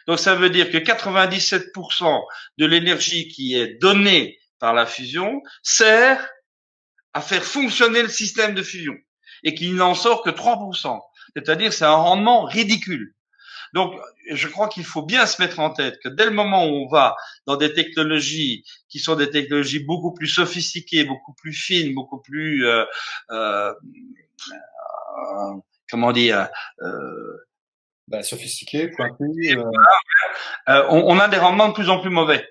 Donc, ça veut dire que 97% de l'énergie qui est donnée par la fusion sert à faire fonctionner le système de fusion et qu'il n'en sort que 3%. C'est-à-dire, c'est un rendement ridicule. Donc, je crois qu'il faut bien se mettre en tête que dès le moment où on va dans des technologies qui sont des technologies beaucoup plus sophistiquées, beaucoup plus fines, beaucoup plus, comment dire, Sophistiqué, pointu. on a des rendements de plus en plus mauvais.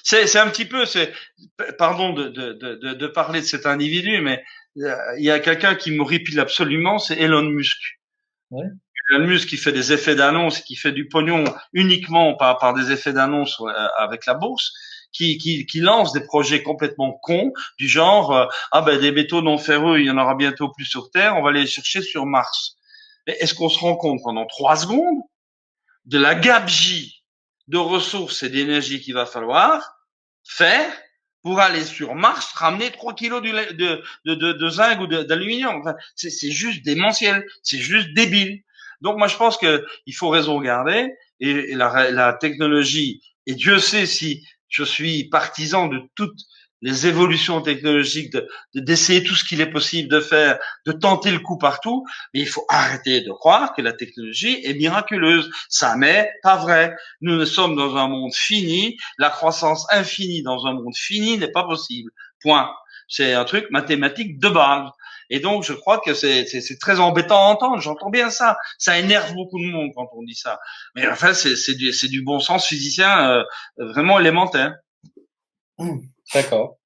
C'est un petit peu, pardon de parler de cet individu, mais il y a quelqu'un qui m'horripile absolument, c'est Elon Musk. Ouais. Elon Musk qui fait des effets d'annonce, qui fait du pognon uniquement par des effets d'annonce avec la bourse, qui lance des projets complètement cons du genre des métaux non ferreux, il y en aura bientôt plus sur Terre, on va les chercher sur Mars. Mais est-ce qu'on se rend compte pendant 3 secondes de la gabegie de ressources et d'énergie qu'il va falloir faire pour aller sur Mars, ramener 3 kilos de zinc ou d'aluminium? Enfin, c'est juste démentiel, c'est juste débile. Donc moi je pense que il faut raison garder et la technologie, et Dieu sait si je suis partisan de toutes les évolutions technologiques, d'essayer tout ce qu'il est possible de faire, de tenter le coup partout, mais il faut arrêter de croire que la technologie est miraculeuse. Ça n'est pas vrai. Nous sommes dans un monde fini, la croissance infinie dans un monde fini n'est pas possible. Point. C'est un truc mathématique de base. Et donc, je crois que c'est très embêtant à entendre. J'entends bien ça. Ça énerve beaucoup de monde quand on dit ça. Mais enfin, c'est du bon sens physicien vraiment élémentaire. D'accord.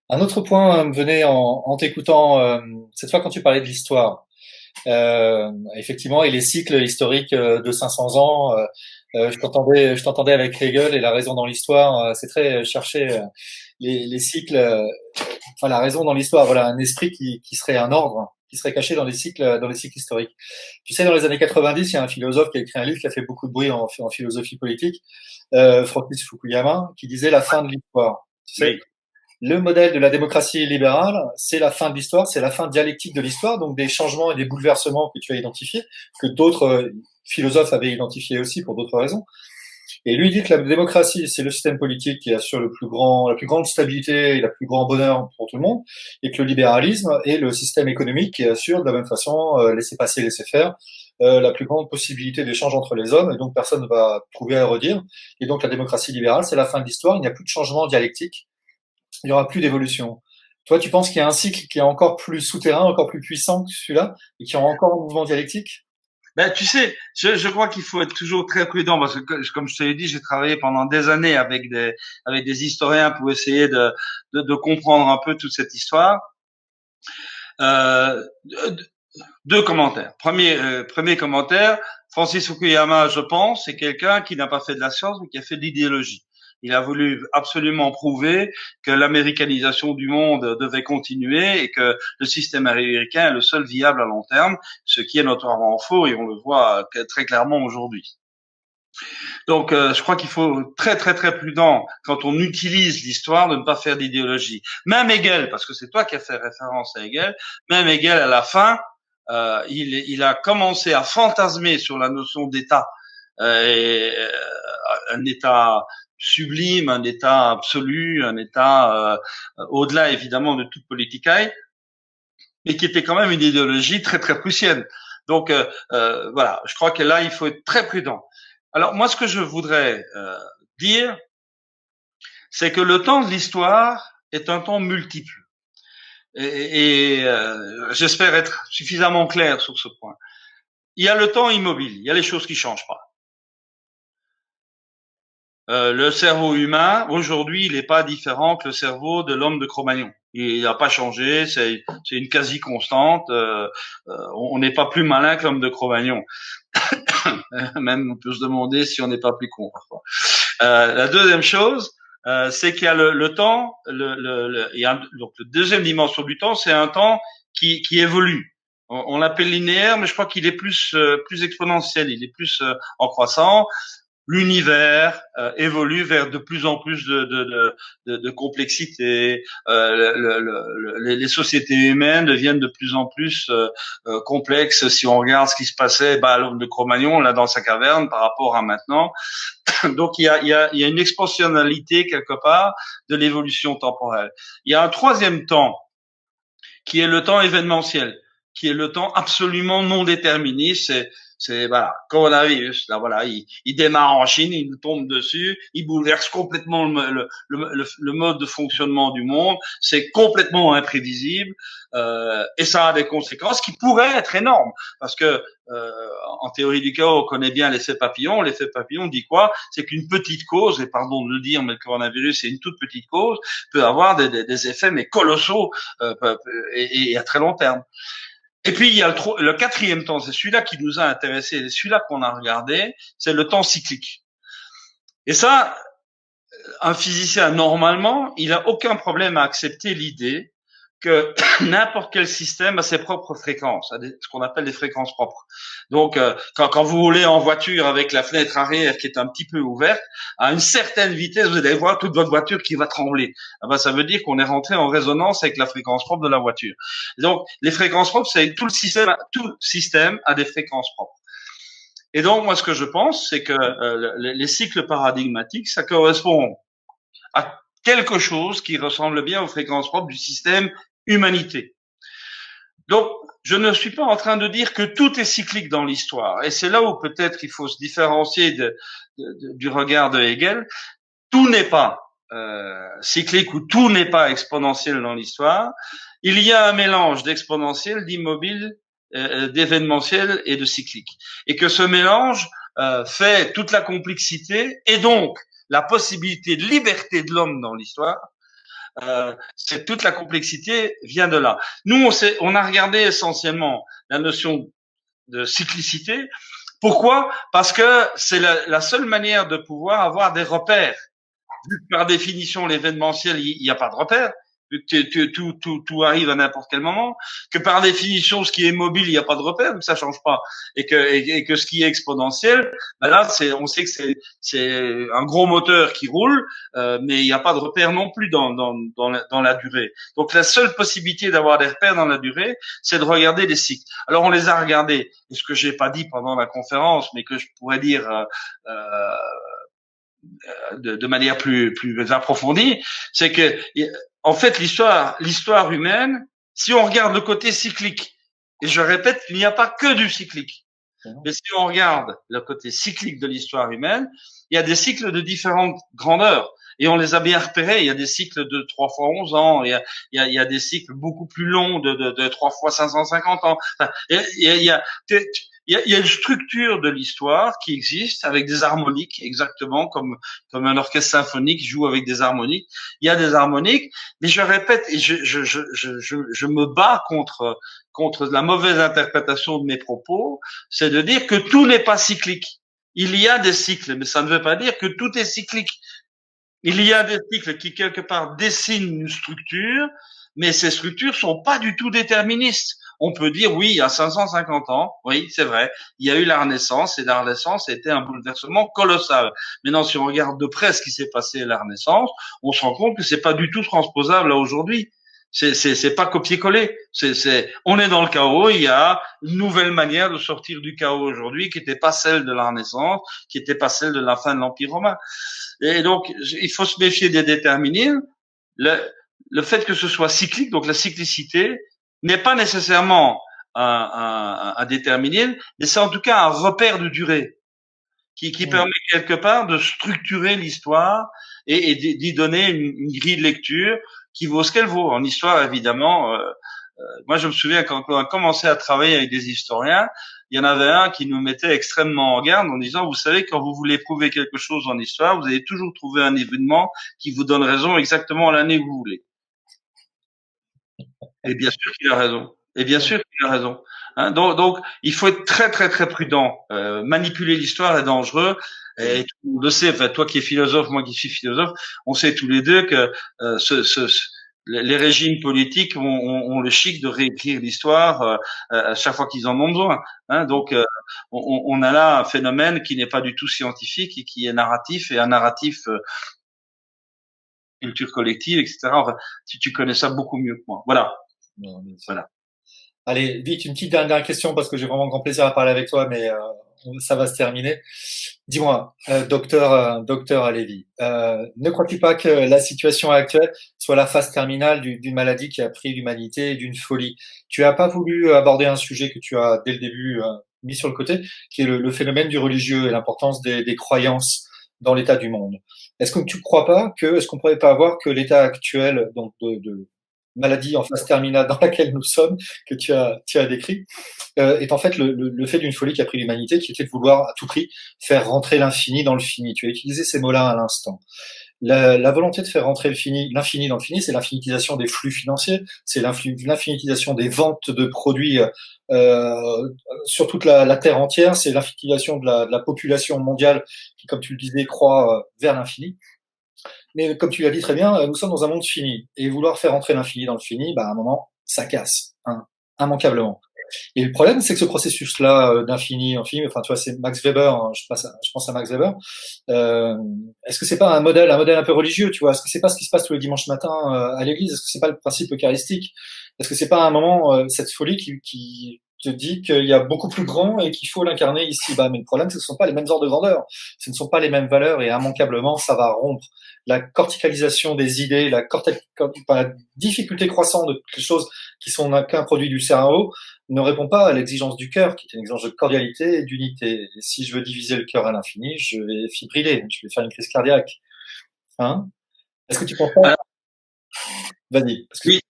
Un autre point me venait en t'écoutant, cette fois quand tu parlais de l'histoire. Effectivement, et les cycles historiques de 500 ans, je t'entendais avec Hegel et la raison dans l'histoire, c'est très chercher les cycles, enfin la raison dans l'histoire, voilà, un esprit qui serait un ordre, qui serait caché dans les cycles historiques. Tu sais, dans les années 90, il y a un philosophe qui a écrit un livre qui a fait beaucoup de bruit en philosophie politique, Francis Fukuyama, qui disait la fin de l'histoire. Tu sais, Oui. le modèle de la démocratie libérale, c'est la fin de l'histoire, c'est la fin dialectique de l'histoire, donc des changements et des bouleversements que tu as identifiés, que d'autres philosophes avaient identifiés aussi pour d'autres raisons. Et lui dit que la démocratie, c'est le système politique qui assure la plus grande stabilité et le plus grand bonheur pour tout le monde, et que le libéralisme est le système économique qui assure de la même façon, laisser passer, laisser faire, la plus grande possibilité d'échange entre les hommes, et donc personne ne va trouver à redire. Et donc la démocratie libérale, c'est la fin de l'histoire, il n'y a plus de changement dialectique, il y aura plus d'évolution. Toi, tu penses qu'il y a un cycle qui est encore plus souterrain, encore plus puissant que celui-là, et qui aura encore un mouvement dialectique? Ben, tu sais, je crois qu'il faut être toujours très prudent parce que, comme je te l'ai dit, j'ai travaillé pendant des années avec des historiens pour essayer de comprendre un peu toute cette histoire. Euh, Deux commentaires. Premier commentaire, Francis Fukuyama, je pense, c'est quelqu'un qui n'a pas fait de la science, mais qui a fait de l'idéologie. Il a voulu absolument prouver que l'américanisation du monde devait continuer et que le système américain est le seul viable à long terme, ce qui est notoirement faux et on le voit très clairement aujourd'hui. Donc, je crois qu'il faut être très très très prudent quand on utilise l'histoire de ne pas faire d'idéologie. Même Hegel, parce que c'est toi qui as fait référence à Hegel, même Hegel à la fin, il a commencé à fantasmer sur la notion d'État, un État sublime, un État absolu, un État au-delà évidemment de toute politicaille, mais qui était quand même une idéologie très très prussienne. Donc voilà, je crois que là il faut être très prudent. Alors moi ce que je voudrais dire, c'est que le temps de l'histoire est un temps multiple. Et j'espère être suffisamment clair sur ce point. Il y a le temps immobile, il y a les choses qui changent pas. Le cerveau humain, aujourd'hui, il n'est pas différent que le cerveau de l'homme de Cro-Magnon. Il n'a pas changé, c'est une quasi-constante. On n'est pas plus malin que l'homme de Cro-Magnon. Même on peut se demander si on n'est pas plus con parfois. La deuxième chose, c'est qu'il y a le temps, il y a donc la deuxième dimension du temps, c'est un temps qui évolue. On l'appelle linéaire, mais je crois qu'il est plus exponentiel, il est plus en croissant. L'univers évolue vers de plus en plus de complexité. Les sociétés humaines deviennent de plus en plus complexes. Si on regarde ce qui se passait à l'homme de Cro-Magnon, là dans sa caverne, par rapport à maintenant. Donc il y a une expansionnalité quelque part de l'évolution temporelle. Il y a un troisième temps qui est le temps événementiel, qui est le temps absolument non déterminé. C'est voilà, coronavirus. Là voilà, il démarre en Chine, il nous tombe dessus, il bouleverse complètement le mode de fonctionnement du monde. C'est complètement imprévisible et ça a des conséquences qui pourraient être énormes parce que en théorie du chaos, on connaît bien l'effet papillon. L'effet papillon dit quoi? C'est qu'une petite cause, et pardon de le dire, mais le coronavirus c'est une toute petite cause, peut avoir des effets mais colossaux et à très long terme. Et puis il y a le quatrième temps, c'est celui-là qui nous a intéressés, c'est celui-là qu'on a regardé, c'est le temps cyclique. Et ça, un physicien normalement, il a aucun problème à accepter l'idée que n'importe quel système a ses propres fréquences, ce qu'on appelle des fréquences propres. Donc, quand vous roulez en voiture avec la fenêtre arrière qui est un petit peu ouverte, à une certaine vitesse, vous allez voir toute votre voiture qui va trembler. Ah ben, ça veut dire qu'on est rentré en résonance avec la fréquence propre de la voiture. Donc, les fréquences propres, c'est tout système a des fréquences propres. Et donc, moi, ce que je pense, c'est que les cycles paradigmatiques, ça correspond à quelque chose qui ressemble bien aux fréquences propres du système humanité. Donc, je ne suis pas en train de dire que tout est cyclique dans l'histoire. Et c'est là où peut-être il faut se différencier du regard de Hegel. Tout n'est pas cyclique ou tout n'est pas exponentiel dans l'histoire. Il y a un mélange d'exponentiel, d'immobile, d'événementiel et de cyclique. Et que ce mélange fait toute la complexité et donc la possibilité de liberté de l'homme dans l'histoire. C'est toute la complexité vient de là. Nous, on a regardé essentiellement la notion de cyclicité. Pourquoi? Parce que c'est la seule manière de pouvoir avoir des repères. Vu que par définition, l'événementiel, il n'y a pas de repères, vu que tout arrive à n'importe quel moment, que par définition, ce qui est mobile, il n'y a pas de repère, donc ça change pas, et que ce qui est exponentiel, ben là, on sait que c'est un gros moteur qui roule, mais il n'y a pas de repère non plus dans la durée. Donc la seule possibilité d'avoir des repères dans la durée, c'est de regarder les cycles. Alors on les a regardés, et ce que j'ai pas dit pendant la conférence, mais que je pourrais dire de manière plus approfondie, c'est que en fait l'histoire humaine, si on regarde le côté cyclique, et je répète, il n'y a pas que du cyclique, mais si on regarde le côté cyclique de l'histoire humaine, il y a des cycles de différentes grandeurs. Et on les a bien repérés. Il y a des cycles de 3 fois 11 ans. Il y a des cycles beaucoup plus longs de 3 fois 550 ans. Enfin, il y a une structure de l'histoire qui existe avec des harmoniques, exactement comme un orchestre symphonique joue avec des harmoniques. Il y a des harmoniques, mais je répète, et je me bats contre la mauvaise interprétation de mes propos, c'est de dire que tout n'est pas cyclique. Il y a des cycles, mais ça ne veut pas dire que tout est cyclique. Il y a des cycles qui, quelque part, dessinent une structure, mais ces structures sont pas du tout déterministes. On peut dire, oui, il y a 550 ans, oui, c'est vrai, il y a eu la Renaissance, et la Renaissance a été un bouleversement colossal. Maintenant, si on regarde de près ce qui s'est passé à la Renaissance, on se rend compte que c'est pas du tout transposable à aujourd'hui. C'est pas copier-coller. On est dans le chaos. Il y a une nouvelle manière de sortir du chaos aujourd'hui qui n'était pas celle de la Renaissance, qui n'était pas celle de la fin de l'Empire romain. Et donc, il faut se méfier des déterminismes. Le fait que ce soit cyclique, donc la cyclicité, n'est pas nécessairement un déterminisme, mais c'est en tout cas un repère de durée qui permet quelque part de structurer l'histoire et d'y donner une grille de lecture qui vaut ce qu'elle vaut. En histoire, évidemment, moi je me souviens quand on a commencé à travailler avec des historiens, il y en avait un qui nous mettait extrêmement en garde en disant, vous savez, quand vous voulez prouver quelque chose en histoire, vous allez toujours trouver un événement qui vous donne raison exactement à l'année que vous voulez. Et bien sûr qu'il a raison. Et bien sûr qu'il a raison. Hein, donc, il faut être très très très prudent. Manipuler l'histoire est dangereux. Et tout le monde le sait. Enfin, toi qui es philosophe, moi qui suis philosophe, on sait tous les deux que les régimes politiques ont le chic de réécrire l'histoire à chaque fois qu'ils en ont besoin. Hein, donc, on a là un phénomène qui n'est pas du tout scientifique et qui est narratif, et un narratif culture collective, etc. Enfin, tu connais ça beaucoup mieux que moi. Voilà. Non, Voilà. allez, vite, une petite dernière question parce que j'ai vraiment grand plaisir à parler avec toi, mais ça va se terminer. Dis-moi, docteur Alevi, ne crois-tu pas que la situation actuelle soit la phase terminale d'une maladie qui a pris l'humanité et d'une folie? Tu n'as pas voulu aborder un sujet que tu as dès le début mis sur le côté, qui est le phénomène du religieux et l'importance des croyances dans l'état du monde. Est-ce que tu ne crois pas est-ce qu'on pourrait pas avoir que l'état actuel donc de maladie en phase terminale dans laquelle nous sommes, que tu as décrit, est en fait le fait d'une folie qui a pris l'humanité, qui était de vouloir à tout prix faire rentrer l'infini dans le fini. Tu as utilisé ces mots-là à l'instant. La volonté de faire rentrer l'infini dans le fini, c'est l'infinitisation des flux financiers, c'est l'infinitisation des ventes de produits sur toute la Terre entière, c'est l'infinitisation de la population mondiale qui, comme tu le disais, croît vers l'infini. Mais comme tu l'as dit très bien, nous sommes dans un monde fini. Et vouloir faire entrer l'infini dans le fini, bah, à un moment, ça casse, hein, immanquablement. Et le problème, c'est que ce processus-là d'infini en fini, enfin, tu vois, c'est Max Weber, hein, je pense à Max Weber. Est-ce que c'est pas un modèle un peu religieux, tu vois? Est-ce que c'est pas ce qui se passe tous les dimanches matins à l'église? Est-ce que c'est pas le principe eucharistique? Est-ce que c'est pas un moment cette folie qui te dit qu'il y a beaucoup plus grand et qu'il faut l'incarner ici-bas? Mais le problème, c'est que ce ne sont pas les mêmes ordres de grandeur, ce ne sont pas les mêmes valeurs et immanquablement, ça va rompre la corticalisation des idées, la difficulté croissante de quelque chose qui sont qu'un produit du cerveau ne répond pas à l'exigence du cœur, qui est une exigence de cordialité et d'unité. Et si je veux diviser le cœur à l'infini, je vais fibriller, je vais faire une crise cardiaque. Hein? Est-ce que tu penses pas? Alors, Vas-y. oui,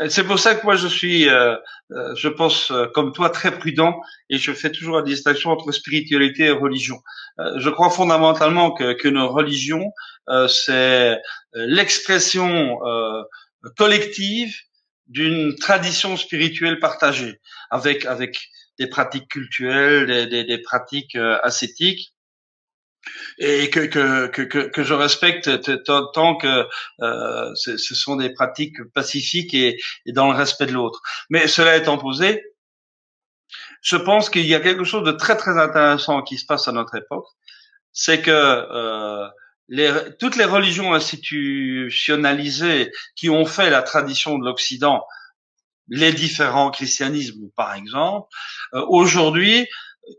c'est pour ça que moi je pense comme toi, très prudent, et je fais toujours la distinction entre spiritualité et religion. Je crois fondamentalement que nos religions, c'est l'expression collective d'une tradition spirituelle partagée, avec des pratiques cultuelles, des pratiques ascétiques, et que je respecte tant que ce sont des pratiques pacifiques et dans le respect de l'autre. Mais cela étant posé, je pense qu'il y a quelque chose de très très intéressant qui se passe à notre époque, c'est que toutes les religions institutionnalisées qui ont fait la tradition de l'Occident, les différents christianismes par exemple, aujourd'hui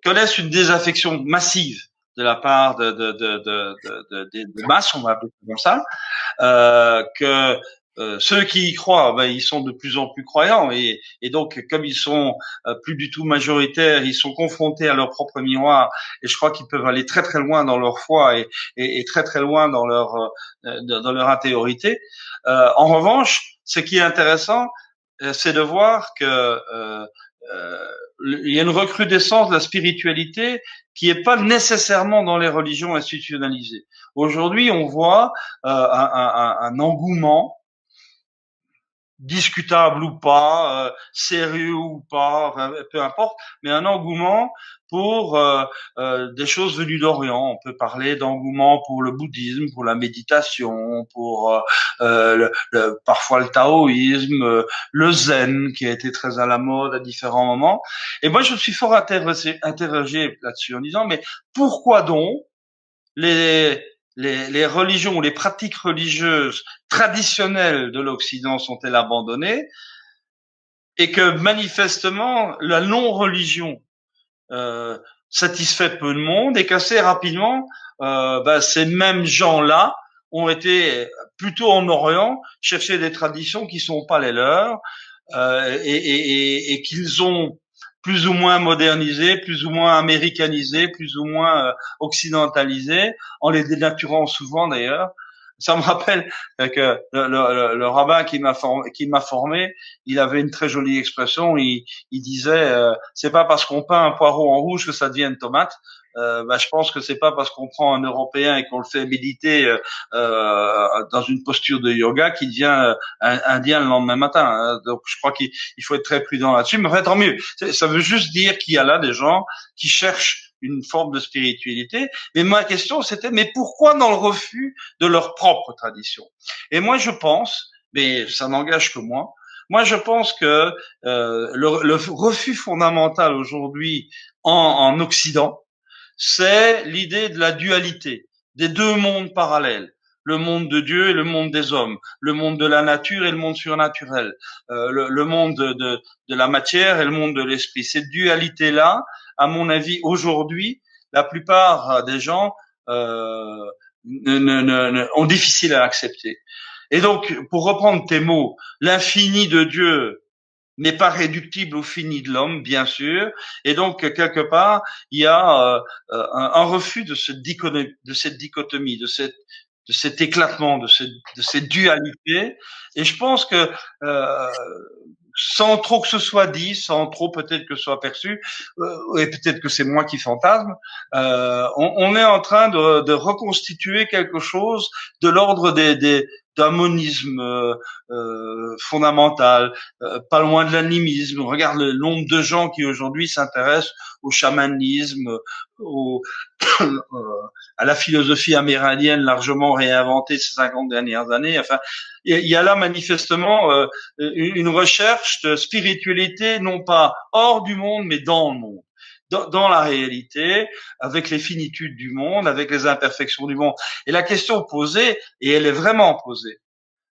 connaissent une désaffection massive de la part de masses, on va appeler comme ça, que ceux qui y croient, ben, ils sont de plus en plus croyants et donc comme ils sont plus du tout majoritaires, ils sont confrontés à leur propre miroir et je crois qu'ils peuvent aller très très loin dans leur foi et très très loin dans leur intériorité. En revanche, ce qui est intéressant, c'est de voir que il y a une recrudescence de la spiritualité qui n'est pas nécessairement dans les religions institutionnalisées. Aujourd'hui, on voit un engouement, discutable ou pas, sérieux ou pas, enfin, peu importe, mais un engouement pour des choses venues d'Orient. On peut parler d'engouement pour le bouddhisme, pour la méditation, pour parfois le taoïsme, le zen qui a été très à la mode à différents moments. Et moi, je suis fort interrogé là-dessus en disant, mais pourquoi donc les religions ou les pratiques religieuses traditionnelles de l'Occident sont-elles abandonnées et que manifestement la non-religion satisfait peu de monde et qu'assez rapidement ces mêmes gens-là ont été plutôt en Orient chercher des traditions qui sont pas les leurs et qu'ils ont plus ou moins modernisé, plus ou moins américanisé, plus ou moins occidentalisé, en les dénaturant souvent d'ailleurs. Ça me rappelle que le rabbin qui m'a formé, il avait une très jolie expression. Il disait c'est pas parce qu'on peint un poireau en rouge que ça devient une tomate. je pense que c'est pas parce qu'on prend un Européen et qu'on le fait méditer dans une posture de yoga qu'il devient indien le lendemain matin. Hein. Donc je crois qu'il faut être très prudent là-dessus. Mais enfin, tant mieux. Ça veut juste dire qu'il y a là des gens qui cherchent une forme de spiritualité. Mais ma question, c'était, mais pourquoi dans le refus de leur propre tradition? Et moi, je pense, mais ça n'engage que moi, je pense que le refus fondamental aujourd'hui en Occident, c'est l'idée de la dualité, des deux mondes parallèles. Le monde de Dieu et le monde des hommes, le monde de la nature et le monde surnaturel, le monde de la matière et le monde de l'esprit. Cette dualité-là, à mon avis, aujourd'hui, la plupart des gens ont difficile à accepter. Et donc, pour reprendre tes mots, l'infini de Dieu n'est pas réductible au fini de l'homme, bien sûr. Et donc, quelque part, il y a un refus de cette dichotomie, de cet éclatement, de cette dualité. Et je pense que sans trop que ce soit dit, sans trop peut-être que ce soit perçu, et peut-être que c'est moi qui fantasme, on est en train de reconstituer quelque chose de l'ordre d'un monisme fondamental, pas loin de l'animisme. Regarde le nombre de gens qui aujourd'hui s'intéressent au chamanisme, à la philosophie amérindienne largement réinventée ces 50 dernières années. Enfin, il y a là manifestement une recherche de spiritualité non pas hors du monde mais dans le monde, dans la réalité, avec les finitudes du monde, avec les imperfections du monde. Et la question posée, et elle est vraiment posée,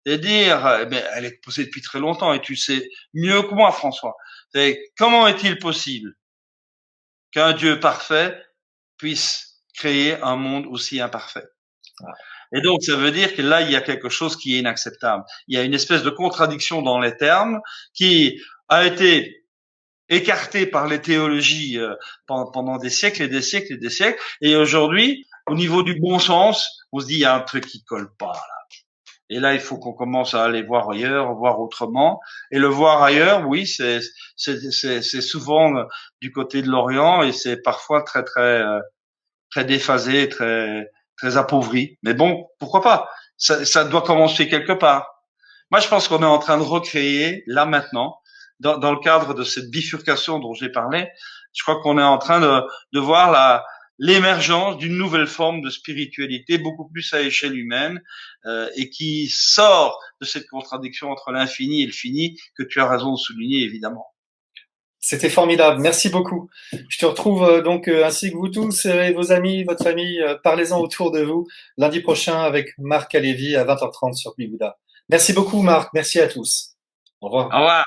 c'est dire, elle est posée depuis très longtemps et tu sais mieux que moi, François, c'est comment est-il possible qu'un Dieu parfait puisse créer un monde aussi imparfait? Et donc, ça veut dire que là, il y a quelque chose qui est inacceptable. Il y a une espèce de contradiction dans les termes qui a été écartée par les théologies pendant des siècles et des siècles et des siècles. Et aujourd'hui, au niveau du bon sens, on se dit, il y a un truc qui colle pas, là. Et là, il faut qu'on commence à aller voir ailleurs, voir autrement. Et le voir ailleurs, oui, c'est souvent du côté de l'Orient et c'est parfois très déphasé, très appauvri. Mais bon, pourquoi pas? Ça doit commencer quelque part. Moi, je pense qu'on est en train de recréer, là maintenant, dans le cadre de cette bifurcation dont j'ai parlé, je crois qu'on est en train de voir l'émergence d'une nouvelle forme de spiritualité, beaucoup plus à échelle humaine, et qui sort de cette contradiction entre l'infini et le fini, que tu as raison de souligner, évidemment. C'était formidable, merci beaucoup. Je te retrouve donc ainsi que vous tous et vos amis, votre famille, parlez-en autour de vous lundi prochain avec Marc Alévi à 20h30 sur Bibuda. Merci beaucoup Marc, merci à tous. Au revoir. Au revoir.